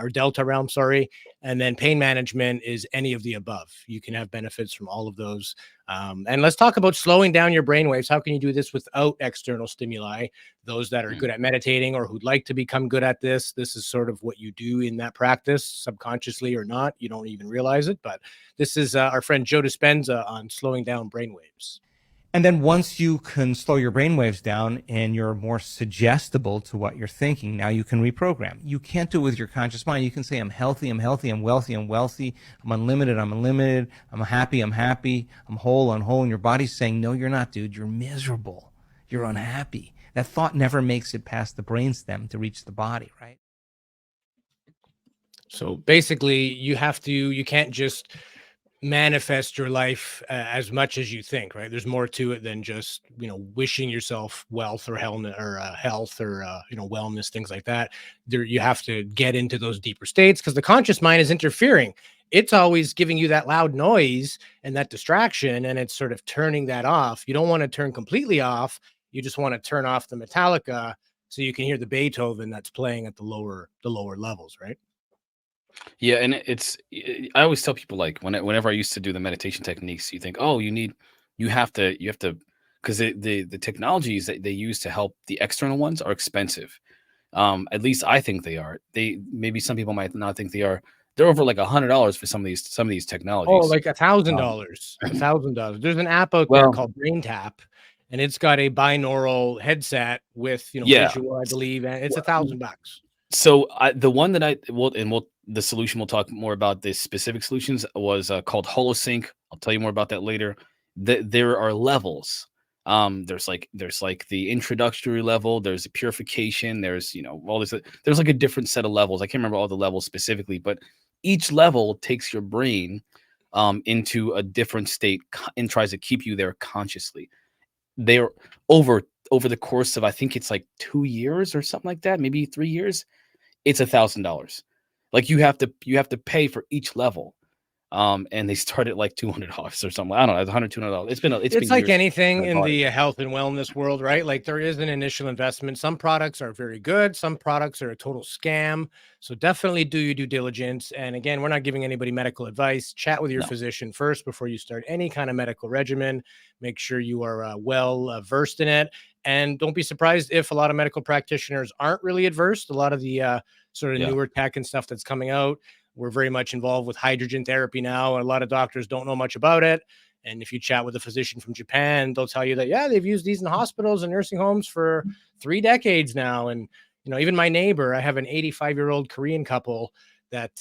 or delta realm, sorry. And then pain management is any of the above. You can have benefits from all of those. And let's talk about slowing down your brain waves. How can you do this without external stimuli? Those that are good at meditating or who'd like to become good at this is sort of what you do in that practice, subconsciously or not. You don't even realize it. But this is our friend Joe Dispenza on slowing down brain waves. And then once you can slow your brain waves down and you're more suggestible to what you're thinking, now you can reprogram. You can't do it with your conscious mind. You can say, I'm healthy, I'm wealthy, I'm wealthy, I'm unlimited, I'm happy, I'm whole, and your body's saying, no, you're not, dude. You're miserable. You're unhappy. That thought never makes it past the brainstem to reach the body, right? So basically, you can't just manifest your life as much as you think, right? There's more to it than just, wishing yourself wealth or health or wellness, things like that. You have to get into those deeper states because the conscious mind is interfering. It's always giving you that loud noise and that distraction, and it's sort of turning that off. You don't want to turn completely off. You just want to turn off the Metallica so you can hear the Beethoven that's playing at the lower levels, right? Yeah, and I always tell people, like, whenever I used to do the meditation techniques, you think, oh, you have to, because the technologies that they use to help the external ones are expensive. At least I think they are. Maybe some people might not think they are. They're over like $100 for some of these Oh, technologies. like $1,000. $1,000. There's an app out there Well, called Brain Tap, and it's got a binaural headset with yeah. visual, I believe, and it's $1,000. So the one that the solution, we'll talk more about the specific solutions, was called HoloSync. I'll tell you more about that later. There are levels. There's like the introductory level. There's a purification. There's all this. There's like a different set of levels. I can't remember all the levels specifically, but each level takes your brain into a different state and tries to keep you there consciously. They're over the course of, I think it's like 2 years or something like that, maybe 3 years. It's $1,000. Like you have to pay for each level. And they start at like $200 or something. I don't know, $100, $200. It's been Like years anything since I in bought it. the health and wellness world, right? Like there is an initial investment. Some products are very good. Some products are a total scam. So definitely do your due diligence. And again, we're not giving anybody medical advice. Chat with your No. physician first before you start any kind of medical regimen. Make sure you are well versed in it. And don't be surprised if a lot of medical practitioners aren't really adversed. A lot of the sort of Yeah. newer tech and stuff that's coming out. We're very much involved with hydrogen therapy now. And a lot of doctors don't know much about it. And if you chat with a physician from Japan, they'll tell you that, yeah, they've used these in hospitals and nursing homes for 3 decades now. And, even my neighbor, I have an 85-year-old Korean couple that,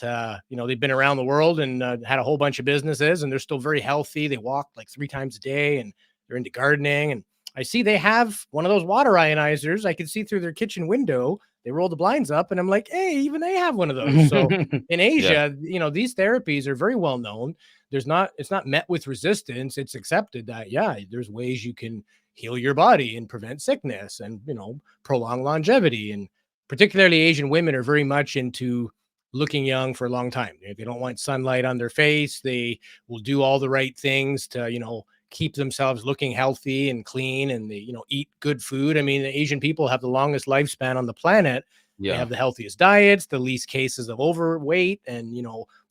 they've been around the world and had a whole bunch of businesses, and they're still very healthy. They walk like 3 times a day and they're into gardening. And I see they have one of those water ionizers. I can see through their kitchen window. They roll the blinds up and I'm like, hey, even they have one of those. So in Yeah. Asia, these therapies are very well known. It's not met with resistance. It's accepted that, yeah, there's ways you can heal your body and prevent sickness and, prolong longevity. And particularly Asian women are very much into looking young for a long time. They don't want sunlight on their face. They will do all the right things to, keep themselves looking healthy and clean, and they, eat good food. I mean, the Asian people have the longest lifespan on the planet. They Yeah. have the healthiest diets, the least cases of overweight and,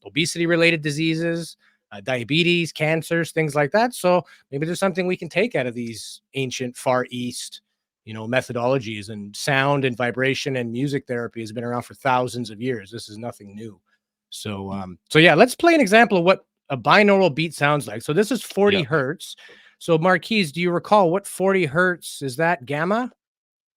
obesity related diseases, diabetes, cancers, things like that. So maybe there's something we can take out of these ancient Far East, methodologies. And sound and vibration and music therapy has been around for thousands of years. This is nothing new. So yeah, let's play an example of what a binaural beat sounds like. So this is 40 Yeah. hertz. So Marquise, do you recall what 40 hertz is? That gamma?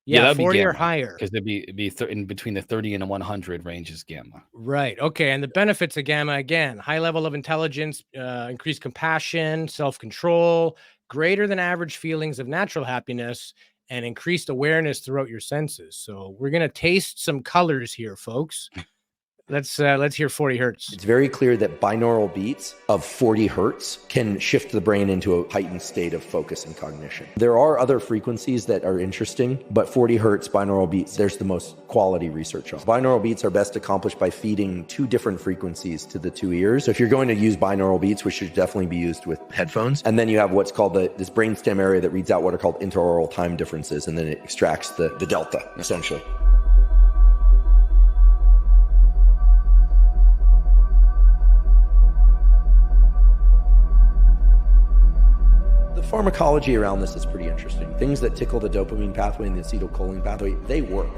Yeah, Yeah, that'd be 40 or gamma, higher. because it'd be in between the 30 and the 100 range is gamma. Right. Okay. And the benefits of gamma, again, high level of intelligence, increased compassion, self-control, greater than average feelings of natural happiness, and increased awareness throughout your senses. So we're going to taste some colors here, folks. let's hear 40 hertz. It's very clear that binaural beats of 40 hertz can shift the brain into a heightened state of focus and cognition. There are other frequencies that are interesting, but 40 hertz binaural beats, there's the most quality research on. Binaural beats are best accomplished by feeding 2 different frequencies to the 2 ears. So if you're going to use binaural beats, which should definitely be used with headphones, and then you have what's called this brainstem area that reads out what are called interaural time differences, and then it extracts the delta, essentially. Pharmacology around this is pretty interesting. Things that tickle the dopamine pathway and the acetylcholine pathway, they work.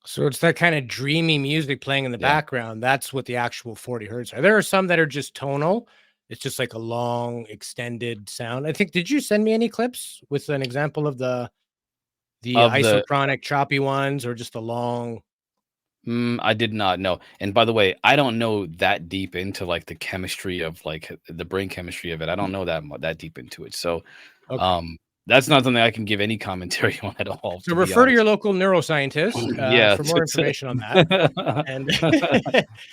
So it's that kind of dreamy music playing in the background. That's what the actual 40 hertz are. There are some that are just tonal. It's just like a long, extended sound. I think, did you send me any clips with an example of the isochronic choppy ones, or just a long? I did not know. And by the way, I don't know that deep into like the chemistry of like the brain chemistry of it. I don't know that deep into it. So, that's not something I can give any commentary on at all. So refer to your local neuroscientist for more information on that. And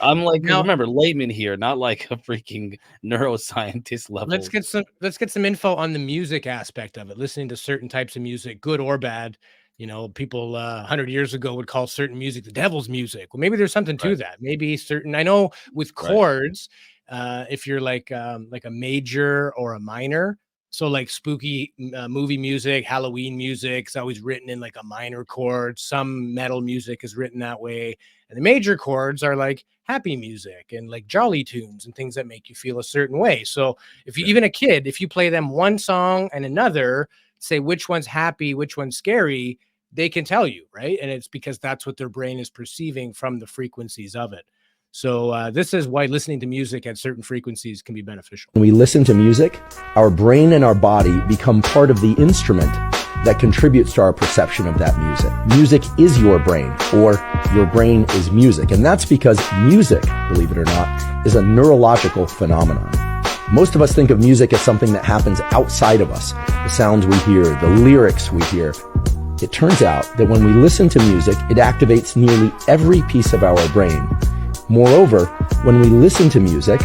I'm like, now, remember, layman here, not like a freaking neuroscientist level. Let's get some info on the music aspect of it. Listening to certain types of music, good or bad. You know, people 100 years ago would call certain music the devil's music. Well, maybe there's something to that. Maybe certain. I know with chords, if you're like a major or a minor. So like spooky movie music, Halloween music is always written in like a minor chord. Some metal music is written that way. And the major chords are like happy music and like jolly tunes and things that make you feel a certain way. So if you, even a kid, if you play them one song and another, say which one's happy, which one's scary, they can tell you, right? And it's because that's what their brain is perceiving from the frequencies of it. So this is why listening to music at certain frequencies can be beneficial. When we listen to music, our brain and our body become part of the instrument that contributes to our perception of that music. Music is your brain, or your brain is music. And that's because music, believe it or not, is a neurological phenomenon. Most of us think of music as something that happens outside of us. The sounds we hear, the lyrics we hear. It turns out that when we listen to music, it activates nearly every piece of our brain. Moreover, when we listen to music,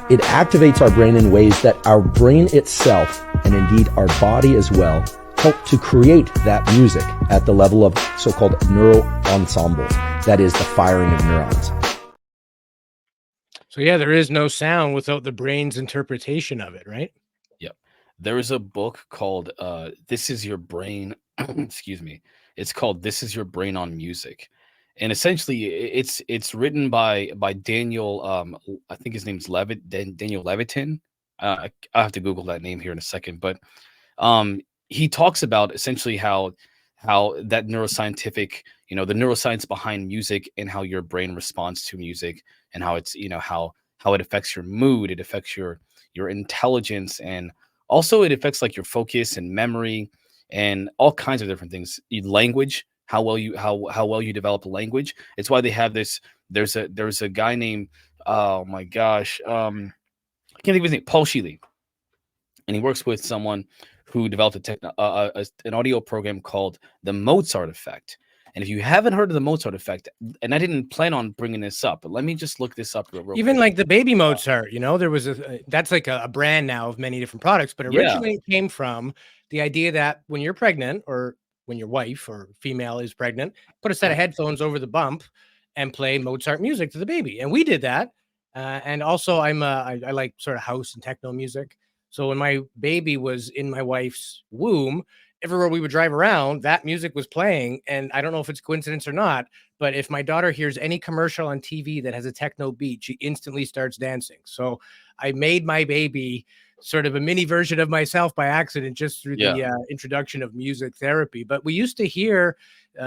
it activates our brain in ways that our brain itself, and indeed our body as well, help to create that music at the level of so-called neural ensemble. That is the firing of neurons. So yeah, there is no sound without the brain's interpretation of it, right? Yep. There is a book called This Is Your Brain. Excuse me. It's called This Is Your Brain on Music. And essentially it's written by Daniel, I think his name's Daniel Levitin. I have to Google that name here in a second, but he talks about essentially how that neuroscientific, the neuroscience behind music and how your brain responds to music, and how it's, how it affects your mood, it affects your intelligence, and also it affects like your focus and memory and all kinds of different things. Language, how well you develop language. It's why they have this. There's a guy named, oh my gosh, I can't think of his name, Paul Sheely, and he works with someone who developed an audio program called the Mozart effect. And if you haven't heard of the Mozart effect, and I didn't plan on bringing this up, but let me just look this up real Even quick. like the baby Mozart, there was that's like a brand now of many different products, but originally it came from the idea that when you're pregnant, or when your wife or female is pregnant, put a set of headphones over the bump and play Mozart music to the baby. And we did that. And also I like sort of house and techno music. So when my baby was in my wife's womb, everywhere we would drive around, that music was playing. And I don't know if it's coincidence or not, but if my daughter hears any commercial on TV that has a techno beat, she instantly starts dancing. So I made my baby sort of a mini version of myself by accident, just through the introduction of music therapy. But we used to hear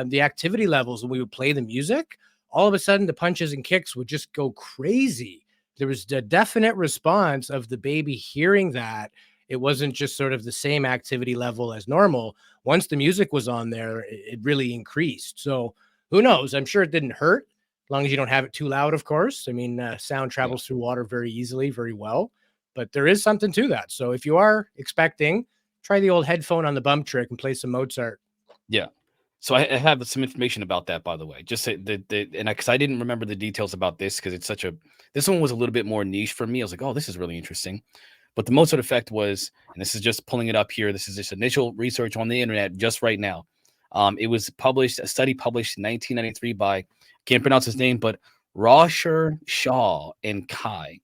the activity levels when we would play the music. All of a sudden, the punches and kicks would just go crazy. There was a definite response of the baby hearing that. It wasn't just sort of the same activity level as normal. Once the music was on there, it really increased. So who knows? I'm sure it didn't hurt, as long as you don't have it too loud, of course. I mean, sound travels through water very easily, very well. But there is something to that. So if you are expecting, Try the old headphone on the bump trick and play some Mozart. Yeah. So I have some information about that, by the way. Just say because I didn't remember the details about this because this one was a little bit more niche for me. I was like, oh, this is really interesting. But the Mozart effect was, and this is just pulling it up here. This is just initial research on the internet just right now. It was a study published in 1993 by, can't pronounce his name, but Rosher, Shaw, and Kai.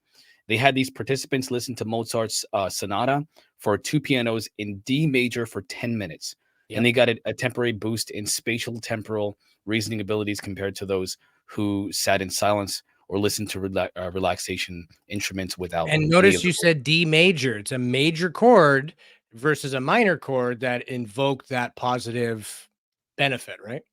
They had these participants listen to Mozart's sonata for 2 pianos in D major for 10 minutes. Yep. And they got a temporary boost in spatial temporal reasoning abilities compared to those who sat in silence or listened to relaxation instruments without. And notice you said D major. It's a major chord versus a minor chord that invoked that positive benefit, right?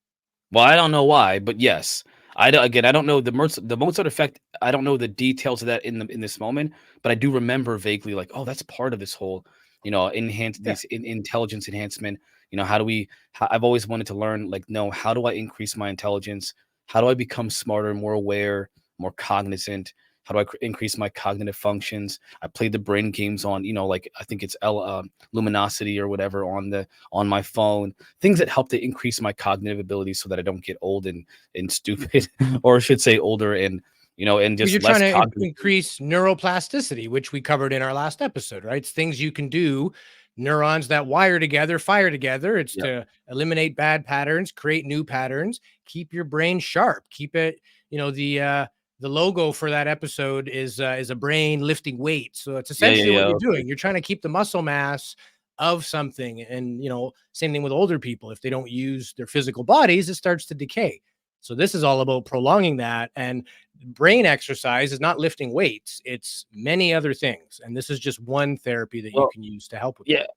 Well, I don't know why, but yes. I don't know the Mozart effect. I don't know the details of that in this moment, but I do remember vaguely like, oh, that's part of this whole, this intelligence enhancement. I've always wanted to learn, like, no, how do I increase my intelligence? How do I become smarter, more aware, more cognizant? How do I increase my cognitive functions? I played the brain games on, I think it's Luminosity or whatever on my phone. Things that help to increase my cognitive abilities so that I don't get old and stupid, or I should say older and just you're less trying to cognitive. increase neuroplasticity, which we covered in our last episode, right? It's things you can do, neurons that wire together, fire together. It's to eliminate bad patterns, create new patterns, keep your brain sharp, keep it, the logo for that episode is a brain lifting weights. So it's essentially what you're doing. You're trying to keep the muscle mass of something. And, same thing with older people. If they don't use their physical bodies, it starts to decay. So this is all about prolonging that. And brain exercise is not lifting weights. It's many other things. And this is just one therapy that you can use to help with that.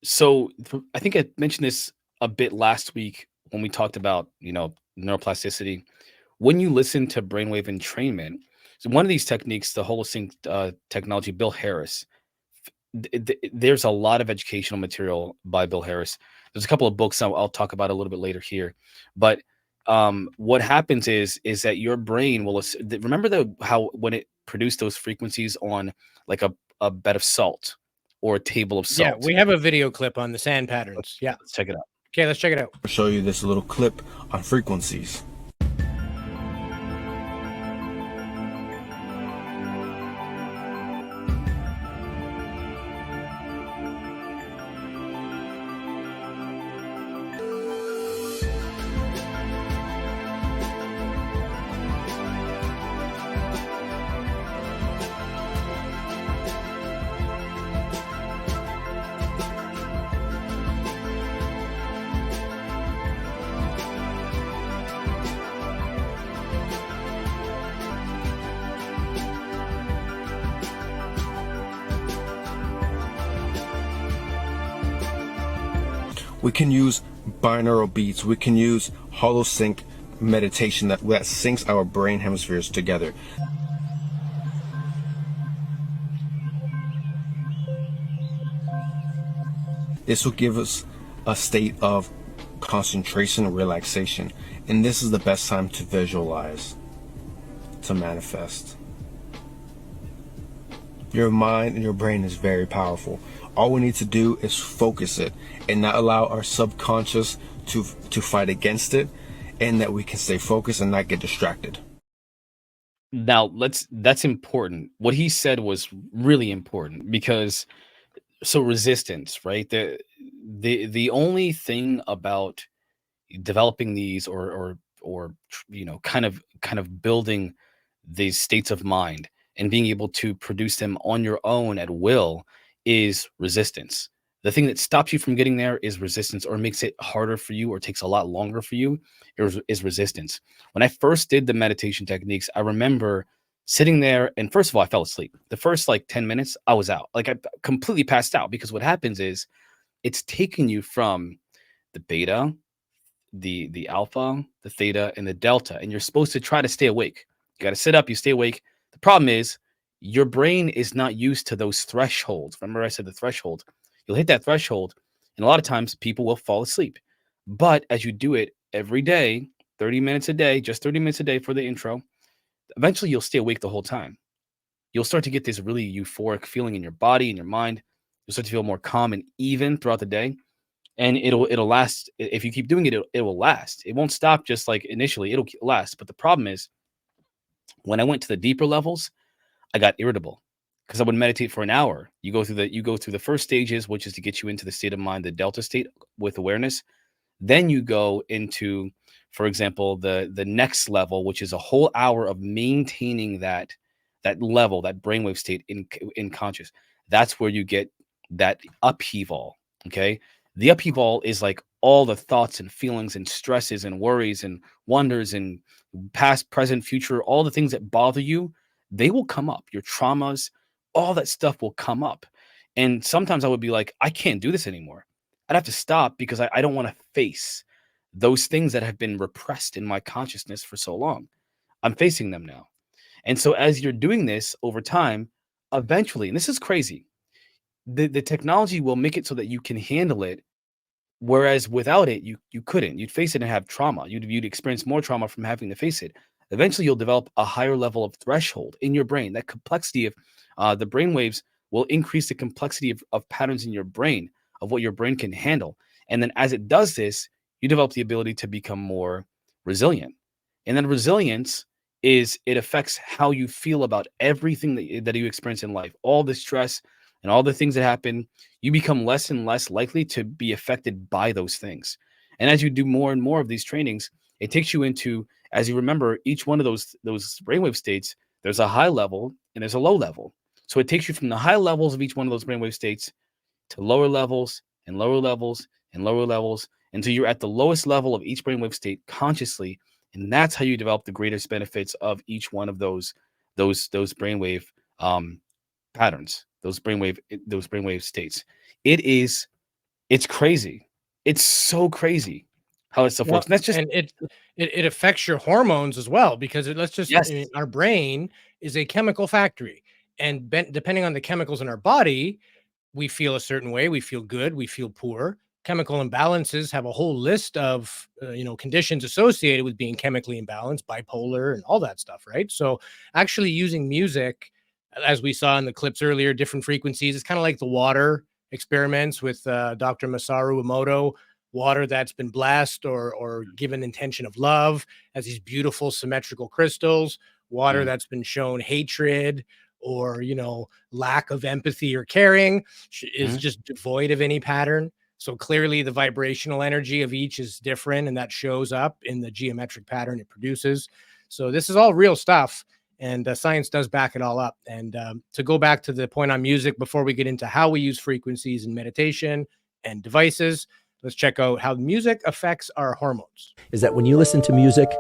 So I think I mentioned this a bit last week when we talked about, neuroplasticity. When you listen to brainwave entrainment, so one of these techniques, the holosync technology, Bill Harris, there's a lot of educational material by Bill Harris. There's a couple of books I'll talk about a little bit later here. But what happens is that your brain will remember how when it produced those frequencies on like a bed of salt or a table of salt. Yeah, we have a video clip on the sand patterns. Let's check it out. Okay, let's check it out. I'll show you this little clip on frequencies. We can use binaural beats. We can use holosync meditation that syncs our brain hemispheres together. This will give us a state of concentration and relaxation. And this is the best time to visualize, to manifest. Your mind and your brain is very powerful. All we need to do is focus it and not allow our subconscious to fight against it, and that we can stay focused and not get distracted. Now that's important. What he said was really important because resistance, right? The only thing about developing these or kind of building these states of mind and being able to produce them on your own at will is resistance. The thing that stops you from getting there is resistance, or makes it harder for you or takes a lot longer for you is resistance. When I first did the meditation techniques, I remember sitting there and first of all, I fell asleep. The first 10 minutes, I was out. I completely passed out because what happens is it's taking you from the beta, the alpha, the theta, and the delta, and you're supposed to try to stay awake. You got to sit up, you stay awake. The problem is your brain is not used to those thresholds. Remember I said the threshold. You'll hit that threshold, and a lot of times people will fall asleep. But as you do it every day, 30 minutes a day, just 30 minutes a day for the intro, eventually you'll stay awake the whole time. You'll start to get this really euphoric feeling in your body and your mind. You'll start to feel more calm and even throughout the day. And it'll last. If you keep doing it, it will last. It won't stop just like initially. It'll last. But the problem is when I went to the deeper levels, I got irritable because I would meditate for an hour. You go through the first stages, which is to get you into the state of mind, the delta state with awareness. Then you go into, for example, the next level, which is a whole hour of maintaining that level, that brainwave state in conscious. That's where you get that upheaval. Okay. The upheaval is like all the thoughts and feelings and stresses and worries and wonders and past, present, future, all the things that bother you, they will come up. Your traumas, all that stuff will come up. And sometimes I would be like, I can't do this anymore. I'd have to stop because I don't want to face those things that have been repressed in my consciousness for so long. I'm facing them now. And so as you're doing this over time, eventually, and this is crazy, the technology will make it so that you can handle it. Whereas without it, you couldn't. You'd face it and have trauma. You'd experience more trauma from having to face it. Eventually, you'll develop a higher level of threshold in your brain. That complexity of the brain waves will increase the complexity of patterns in your brain, of what your brain can handle. And then as it does this, you develop the ability to become more resilient. And then resilience it affects how you feel about everything that you experience in life, all the stress and all the things that happen. You become less and less likely to be affected by those things. And as you do more and more of these trainings, it takes you into, as you remember, each one of those brainwave states, there's a high level and there's a low level. So it takes you from the high levels of each one of those brainwave states to lower levels and lower levels and lower levels until you're at the lowest level of each brainwave state consciously. And that's how you develop the greatest benefits of each one of those brainwave patterns, those brainwave states. It's crazy. It's so crazy how that stuff works. And that's just, and it affects your hormones as well, because yes. Our brain is a chemical factory, and depending on the chemicals in our body, we feel a certain way. We feel good. We feel poor. Chemical imbalances have a whole list of conditions associated with being chemically imbalanced, bipolar, and all that stuff, right? So actually using music, as we saw in the clips earlier, different frequencies, it's kind of like the water experiments with Dr. Masaru Emoto. Water that's been blessed or given intention of love as these beautiful symmetrical crystals. Water that's been shown hatred or lack of empathy or caring is just devoid of any pattern. So clearly the vibrational energy of each is different, and that shows up in the geometric pattern it produces. So this is all real stuff, and science does back it all up. And to go back to the point on music before we get into how we use frequencies in meditation and devices, let's check out how music affects our hormones. Is that when you listen to music,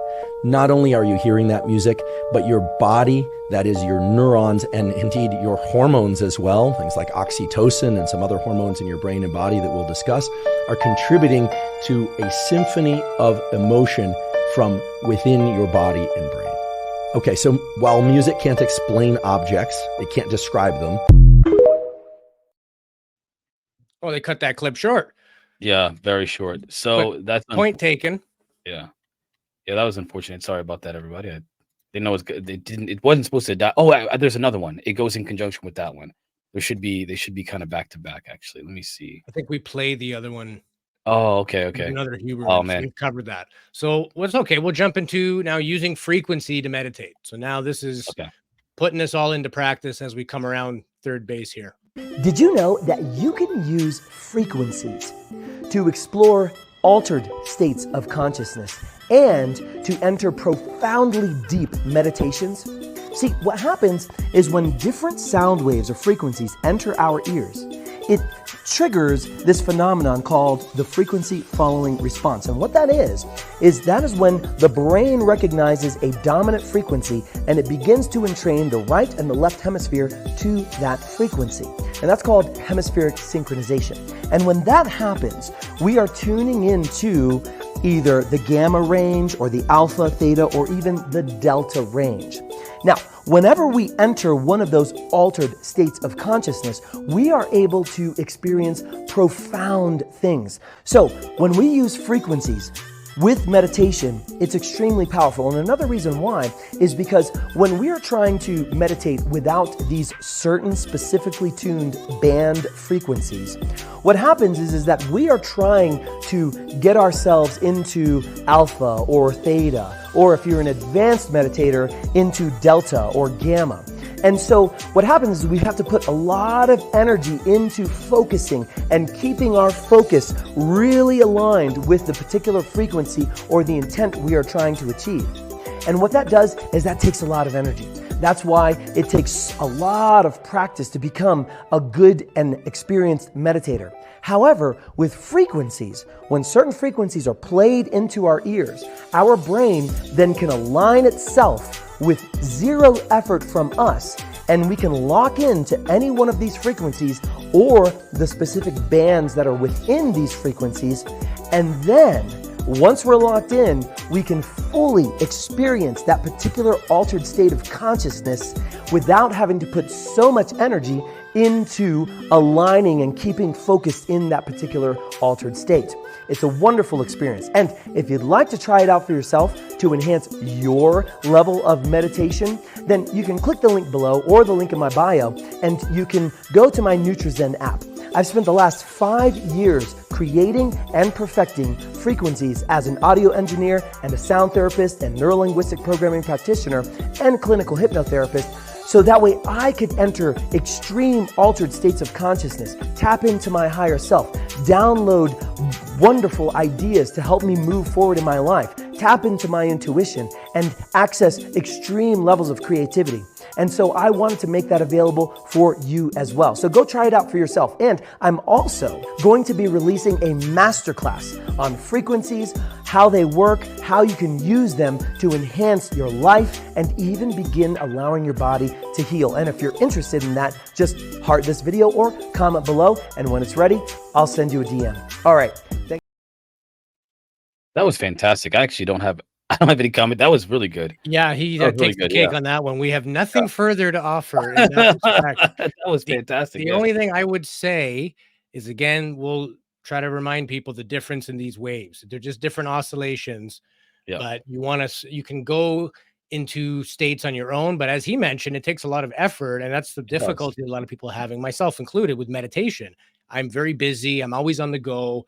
not only are you hearing that music, but your body, that is your neurons, and indeed your hormones as well, things like oxytocin and some other hormones in your brain and body that we'll discuss, are contributing to a symphony of emotion from within your body and brain. Okay, so while music can't explain objects, it can't describe them. Oh, they cut that clip short. Yeah, very short. So But that's point taken. Yeah, that was unfortunate. Sorry about that, everybody. I didn't know it wasn't supposed to die. Oh, there's another one. It goes in conjunction with that one. They should be kind of back to back. Actually, let me see. I think we played the other one. Oh, okay. Another Huber. Oh man, we've covered that. So what's okay? We'll jump into now using frequency to meditate. So now this is putting this all into practice as we come around third base here. Did you know that you can use frequencies to explore altered states of consciousness and to enter profoundly deep meditations? See, what happens is when different sound waves or frequencies enter our ears, it triggers this phenomenon called the frequency following response. And what that is when the brain recognizes a dominant frequency and it begins to entrain the right and the left hemisphere to that frequency. And that's called hemispheric synchronization. And when that happens, we are tuning into either the gamma range or the alpha, theta, or even the delta range. Now, whenever we enter one of those altered states of consciousness, we are able to experience profound things. So when we use frequencies, with meditation, it's extremely powerful. And another reason why is because when we are trying to meditate without these certain specifically tuned band frequencies, what happens is that we are trying to get ourselves into alpha or theta, or if you're an advanced meditator, into delta or gamma. And so what happens is we have to put a lot of energy into focusing and keeping our focus really aligned with the particular frequency or the intent we are trying to achieve. And what that does is that takes a lot of energy. That's why it takes a lot of practice to become a good and experienced meditator. However, with frequencies, when certain frequencies are played into our ears, our brain then can align itself with zero effort from us, and we can lock into any one of these frequencies or the specific bands that are within these frequencies. And then once we're locked in, we can fully experience that particular altered state of consciousness without having to put so much energy into aligning and keeping focused in that particular altered state. It's a wonderful experience. And if you'd like to try it out for yourself to enhance your level of meditation, then you can click the link below or the link in my bio, and you can go to my NutriZen app. I've spent the last 5 years creating and perfecting frequencies as an audio engineer and a sound therapist and neuro-linguistic programming practitioner and clinical hypnotherapist, so that way I could enter extreme altered states of consciousness, tap into my higher self, download wonderful ideas to help me move forward in my life, tap into my intuition, and access extreme levels of creativity. And so I wanted to make that available for you as well. So go try it out for yourself. And I'm also going to be releasing a masterclass on frequencies, how they work, how you can use them to enhance your life and even begin allowing your body to heal. And if you're interested in that, just heart this video or comment below. And when it's ready, I'll send you a DM. All right. That was fantastic. I don't have any comment. That was really good. Yeah, he That was really takes the good, cake yeah. on that one. We have nothing further to offer in that respect. That was The fantastic. the Yeah. only thing I would say is, again, we'll try to remind people the difference in these waves. They're just different oscillations, Yeah. but you can go into states on your own. But as he mentioned, it takes a lot of effort, and that's the does. difficulty a lot of people are having, myself included, with meditation. I'm very busy. I'm always on the go.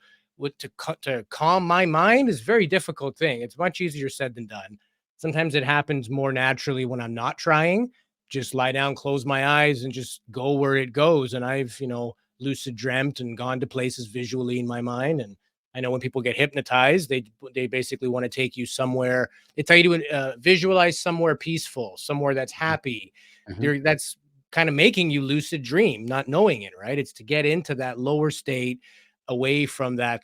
To calm my mind is a very difficult thing. It's much easier said than done. Sometimes it happens more naturally when I'm not trying. Just lie down, close my eyes, and just go where it goes. And I've, lucid dreamt and gone to places visually in my mind. And I know when people get hypnotized, they basically want to take you somewhere. They tell you to visualize somewhere peaceful, somewhere that's happy. Mhm. That's kind of making you lucid dream, not knowing it, right? It's to get into that lower state, away from that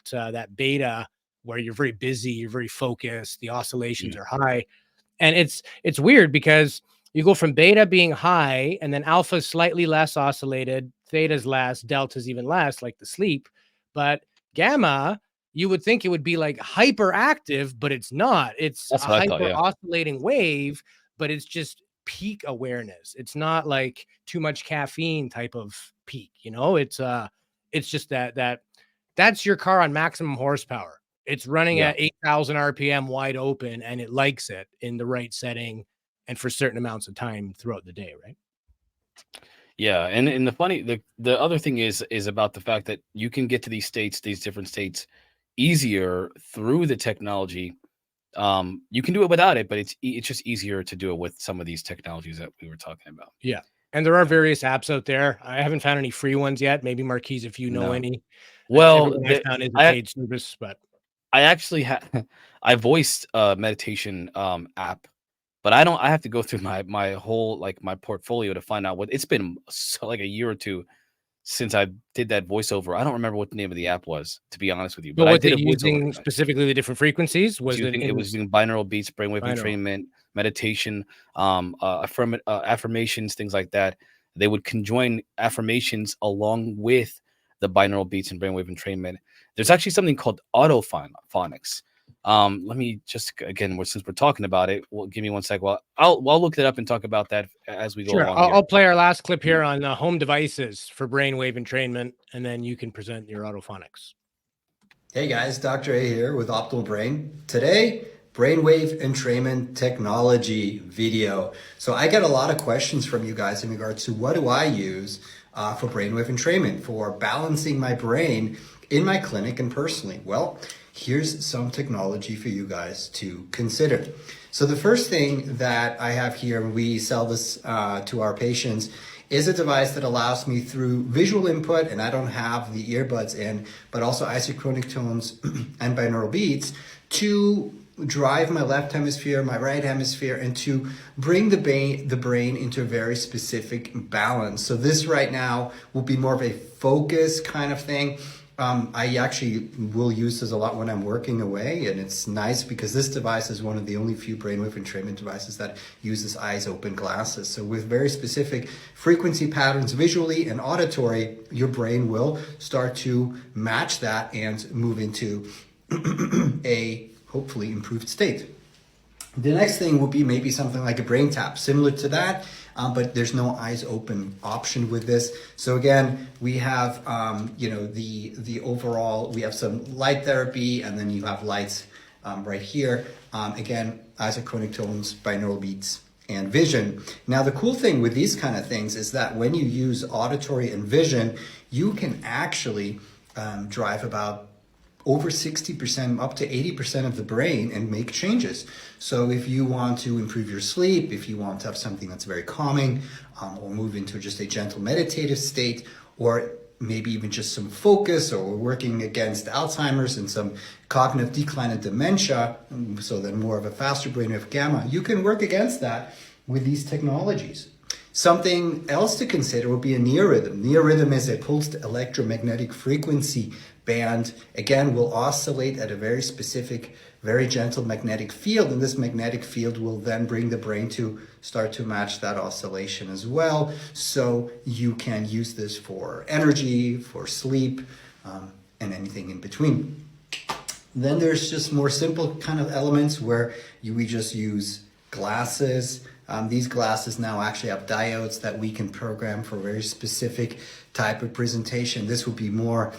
beta where you're very busy, you're very focused, the oscillations Yeah. are high. And it's weird because you go from beta being high, and then alpha is slightly less oscillated, theta's less, delta's even less, like the sleep. But gamma, you would think it would be like hyperactive, but it's not. It's That's a what I thought, hyper yeah. oscillating wave, but it's just peak awareness. It's not like too much caffeine type of peak, it's just that's your car on maximum horsepower. It's running Yeah. at 8,000 RPM wide open, and it likes it in the right setting and for certain amounts of time throughout the day, right? Yeah, and the other thing is about the fact that you can get to these different states easier through the technology. You can do it without it, but it's just easier to do it with some of these technologies that we were talking about. Yeah. And there are Yeah. various apps out there. I haven't found any free ones yet. Maybe Marquise, if you know No. any. Well, Everyone I found is a I paid service, but I actually I voiced a meditation app, but I have to go through my whole my portfolio to find out it's been like a year or two since I did that voiceover. I don't remember what the name of the app was, to be honest with you, but but I was did it a voiceover using for that. specifically the different frequencies? Was it It in was using binaural beats, brainwave binaural? entrainment, meditation, affirmations, things like that. They would conjoin affirmations along with the binaural beats and brainwave entrainment. There's actually something called autophonics. Let me just again, since we're talking about it, give me one sec. Well, I'll look it up and talk about that as we go Sure. along I'll, here. I'll play our last clip here on home devices for brainwave entrainment, and then you can present your autophonics. Hey guys, Dr. A here with Optimal Brain. Today, Brainwave Entrainment Technology video. So I get a lot of questions from you guys in regards to what do I use for Brainwave Entrainment, for balancing my brain in my clinic and personally. Well, here's some technology for you guys to consider. So the first thing that I have here, we sell this to our patients, is a device that allows me through visual input, and I don't have the earbuds in, but also isochronic tones and binaural beats to drive my left hemisphere, my right hemisphere, and to bring the brain into a very specific balance. So this right now will be more of a focus kind of thing. I actually will use this a lot when I'm working away, and it's nice because this device is one of the only few brainwave entrainment devices that uses eyes open glasses. So with very specific frequency patterns visually and auditory, your brain will start to match that and move into a hopefully improved state. The next thing will be maybe something like a brain tap, similar to that, but there's no eyes open option with this. So again, we have, the overall, we have some light therapy, and then you have lights right here. Again, isochronic tones, binaural beats, and vision. Now, the cool thing with these kind of things is that when you use auditory and vision, you can actually drive about over 60%, up to 80% of the brain and make changes. So if you want to improve your sleep, if you want to have something that's very calming, or move into just a gentle meditative state, or maybe even just some focus, or working against Alzheimer's and some cognitive decline and dementia, so then more of a faster brainwave gamma, you can work against that with these technologies. Something else to consider would be a neorhythm. Neorhythm is a pulsed electromagnetic frequency band. Again, will oscillate at a very specific, very gentle magnetic field, and this magnetic field will then bring the brain to start to match that oscillation as well. So you can use this for energy, for sleep, and anything in between. Then there's just more simple kind of elements where we just use glasses. These glasses now actually have diodes that we can program for a very specific type of presentation. This would be more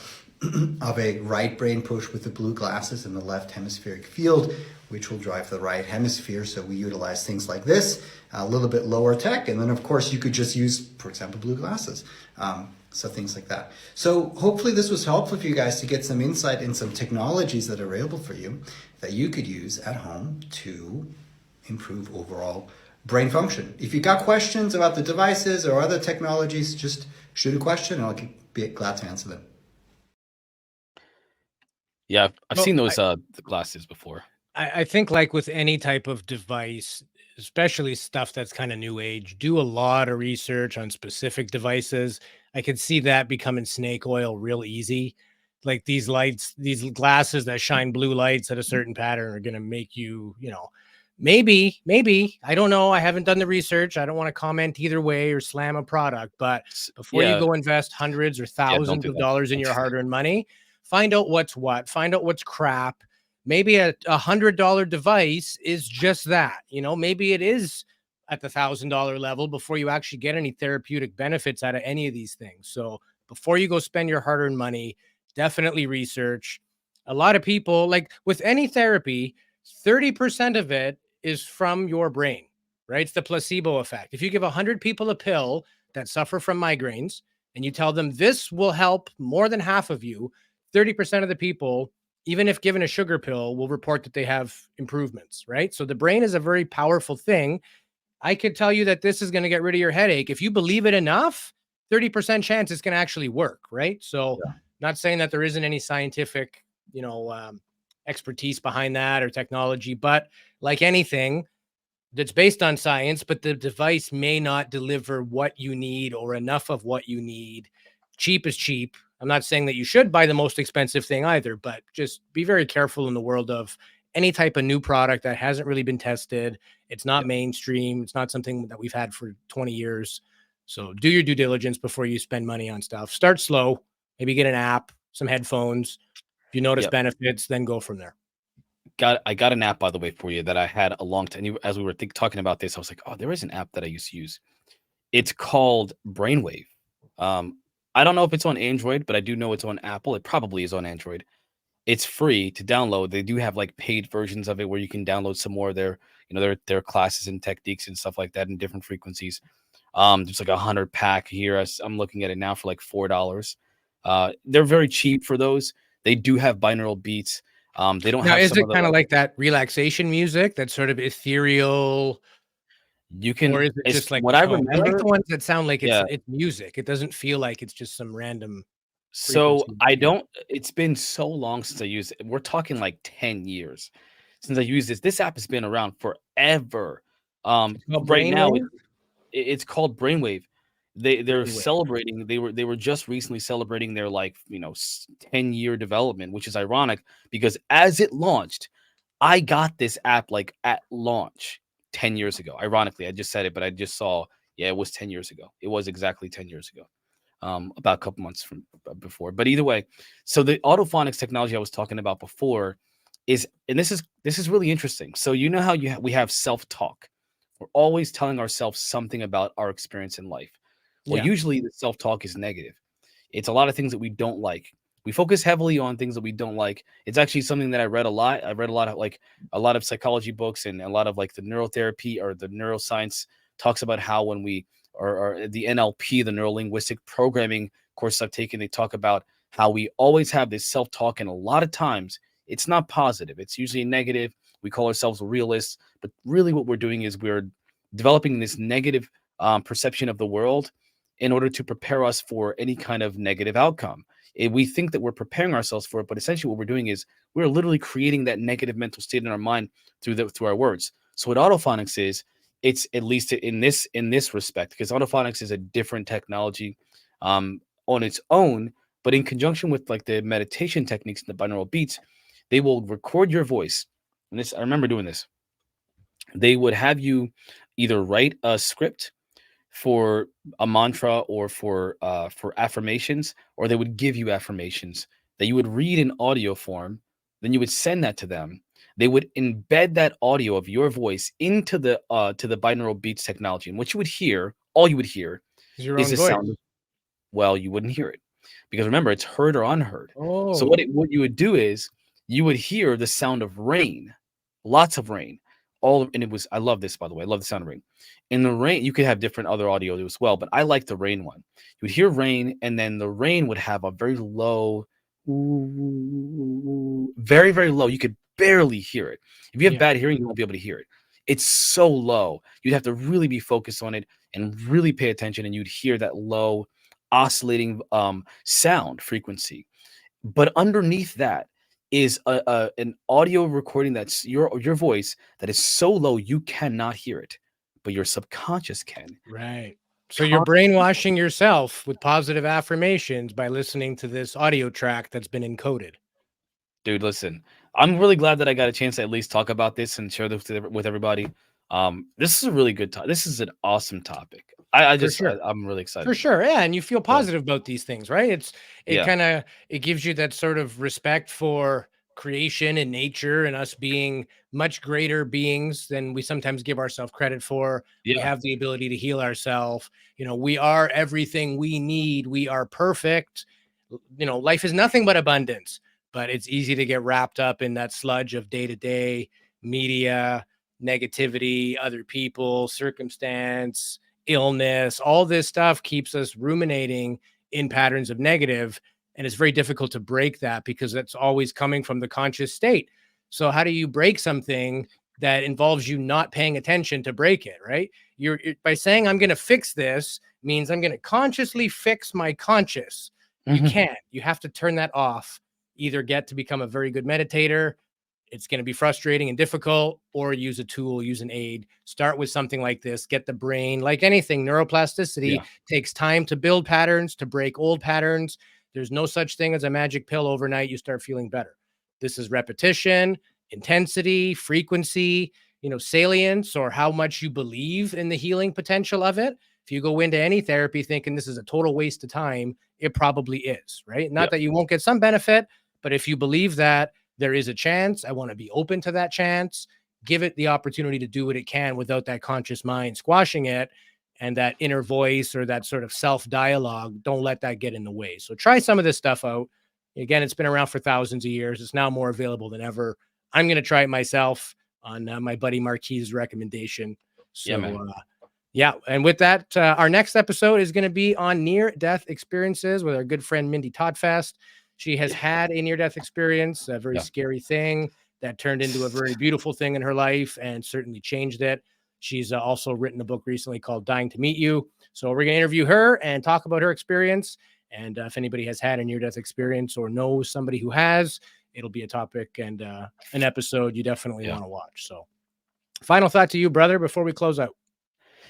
of a right brain push with the blue glasses and the left hemispheric field, which will drive the right hemisphere. So we utilize things like this, a little bit lower tech. And then of course you could just use, for example, blue glasses. So things like that. So hopefully this was helpful for you guys to get some insight in some technologies that are available for you that you could use at home to improve overall brain function. If you got questions about the devices or other technologies, just shoot a question and I'll be glad to answer them. Yeah, I've Well, seen those the glasses before. I think like with any type of device, especially stuff that's kind of new age, do a lot of research on specific devices. I could see that becoming snake oil real easy. Like these lights, these glasses that shine blue lights at a certain pattern are going to make you, maybe, I don't know. I haven't done the research. I don't want to comment either way or slam a product, but before you Yeah, go invest hundreds or yeah, don't thousands do of that. dollars in your hard-earned money, find out what's what, find out what's crap. Maybe a $100 device is just that. Maybe it is at the $1,000 level before you actually get any therapeutic benefits out of any of these things. So before you go spend your hard-earned money, definitely research. A lot of people, like with any therapy, 30% of it is from your brain, right? It's the placebo effect. If you give 100 people a pill that suffer from migraines and you tell them this will help more than half of you, 30% of the people, even if given a sugar pill, will report that they have improvements, right? So the brain is a very powerful thing. I could tell you that this is going to get rid of your headache. If you believe it enough, 30% chance it's going to actually work, right? So not saying that there isn't any scientific, expertise behind that or technology, but like anything that's based on science, but the device may not deliver what you need or enough of what you need. Cheap is cheap. I'm not saying that you should buy the most expensive thing either, but just be very careful in the world of any type of new product that hasn't really been tested. It's not mainstream. It's not something that we've had for 20 years. So do your due diligence before you spend money on stuff. Start slow. Maybe get an app, some headphones. If you notice Yep. benefits, then go from there. I got an app, by the way, for you that I had a long time. As we were talking about this, I was like, oh, there is an app that I used to use. It's called Brainwave. I don't know if it's on Android, but I do know it's on Apple. It probably is on Android. It's free to download. They do have like paid versions of it where you can download some more of their, their classes and techniques and stuff like that in different frequencies. There's like 100 pack here. I'm looking at it now for like $4. They're very cheap for those. They do have binaural beats. They don't Now, have is some it of the kind of like that relaxation music that's sort of ethereal, you or can is it as just like what a I tone? I like remember. the ones that sound like Yeah. it's music. It doesn't feel like it's just some random So frequency. I don't. It's been so long since I used it. We're talking like 10 years since I used this. This app has been around forever. It's called Right now Brainwave. it's called Brainwave. They're Brainwave. celebrating. They were just recently celebrating their 10-year development, which is ironic because as it launched, I got this app like at launch 10 years ago. Ironically, I just said it, but I just saw, yeah, it was 10 years ago. It was exactly 10 years ago. About a couple months from before. But either way, so the autophonics technology I was talking about before is, and this is really interesting. So you know how we have self-talk. We're always telling ourselves something about our experience in life. Well, Yeah. usually the self-talk is negative. It's a lot of things that we don't like. We focus heavily on things that we don't like. It's actually something that I read a lot. I read a lot of a lot of psychology books and a lot of like the neurotherapy or the neuroscience talks about how when we or the NLP, the neuro linguistic programming course I've taken, they talk about how we always have this self-talk, and a lot of times it's not positive. It's usually negative. We call ourselves realists, but really what we're doing is we're developing this negative perception of the world in order to prepare us for any kind of negative outcome. We think that we're preparing ourselves for it, but essentially what we're doing is we're literally creating that negative mental state in our mind through our words. So what autophonics is, it's at least in this respect, because autophonics is a different technology on its own, but in conjunction with like the meditation techniques and the binaural beats, they will record your voice. And this, I remember doing this. They would have you either write a script for a mantra or for affirmations, or they would give you affirmations that you would read in audio form. Then you would send that to them. They would embed that audio of your voice into the to the binaural beats technology, and what you would hear, all you would hear, Is your is own the voice. sound of, well, you wouldn't hear it because remember, it's heard or unheard. So Oh, what you would do is you would hear the sound of rain, lots of rain. And it was, I love this, by the way. I love the sound of rain. In the rain, you could have different other audio as well, but I like the rain one. You would hear rain, and then the rain would have a very low, very, very low. You could barely hear it. If you have yeah. bad hearing, you won't be able to hear it. It's so low. You'd have to really be focused on it and really pay attention, and you'd hear that low oscillating sound frequency. But underneath that is an audio recording that's your voice that is so low you cannot hear it, but your subconscious can. Right. So you're brainwashing yourself with positive affirmations by listening to this audio track that's been encoded. Dude, listen, I'm really glad that I got a chance to at least talk about this and share this with everybody. This is a really good topic. This is an awesome topic. For sure. I'm really excited. For sure. Yeah. And you feel positive about these things, right? Yeah. It gives you that sort of respect for creation and nature and us being much greater beings than we sometimes give ourselves credit for. We Yeah. have the ability to heal ourselves. We are everything we need. We are perfect. Life is nothing but abundance, but it's easy to get wrapped up in that sludge of day to day media, negativity, other people, circumstance, illness. All this stuff keeps us ruminating in patterns of negative, and it's very difficult to break that because that's always coming from the conscious state. So how do you break something that involves you not paying attention to break it, right? By saying I'm going to fix this means I'm going to consciously fix my conscious. You Mhm. can't. You have to turn that off. Either get to become a very good meditator, it's going to be frustrating and difficult, or use a tool, use an aid. Start with something like this. Get the brain, like anything, neuroplasticity Yeah. takes time to build patterns, to break old patterns. There's no such thing as a magic pill overnight. You start feeling better. This is repetition, intensity, frequency, salience, or how much you believe in the healing potential of it. If you go into any therapy thinking this is a total waste of time, it probably is, right? Not Yep. that you won't get some benefit, but if you believe that there is a chance, I want to be open to that chance, give it the opportunity to do what it can without that conscious mind squashing it, and that inner voice or that sort of self dialogue. Don't let that get in the way. So try some of this stuff out. Again, it's been around for thousands of years. It's now more available than ever. I'm going to try it myself on my buddy Marquis's recommendation. Yeah, So, man. yeah. And with that, our next episode is going to be on near-death experiences with our good friend Mindy Toddfast. She has had a near-death experience, a very scary thing that turned into a very beautiful thing in her life and certainly changed it. She's also written a book recently called Dying to Meet You. So we're going to interview her and talk about her experience. And if anybody has had a near-death experience or knows somebody who has, it'll be a topic and an episode you definitely want to watch. So final thought to you, brother, before we close out.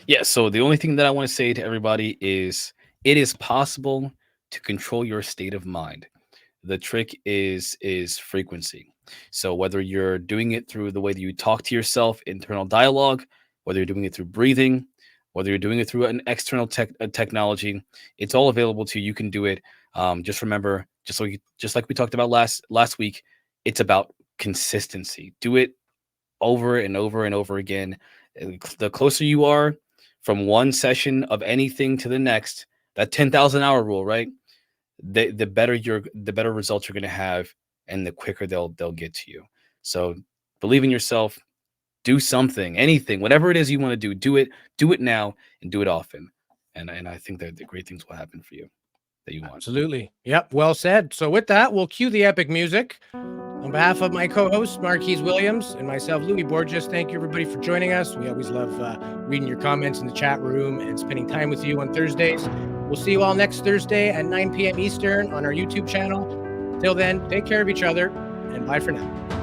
Yeah, so the only thing that I want to say to everybody is it is possible to control your state of mind. The trick is frequency. So whether you're doing it through the way that you talk to yourself, internal dialogue, whether you're doing it through breathing, whether you're doing it through an external technology, it's all available to you. You can do it. Just remember, just like we talked about last week, it's about consistency. Do it over and over and over again. The closer you are from one session of anything to the next, that 10,000 hour rule, right? The better results you're going to have, and the quicker they'll get to you. So believe in yourself, do something, anything, whatever it is you want to do it now and do it often. And I think that the great things will happen for you that you want. Absolutely. Yep. Well said. So with that, we'll cue the epic music. On behalf of my co-host, Marquise Williams, and myself, Louis Borges, thank you, everybody, for joining us. We always love reading your comments in the chat room and spending time with you on Thursdays. We'll see you all next Thursday at 9 p.m. Eastern on our YouTube channel. Till then, take care of each other, and bye for now.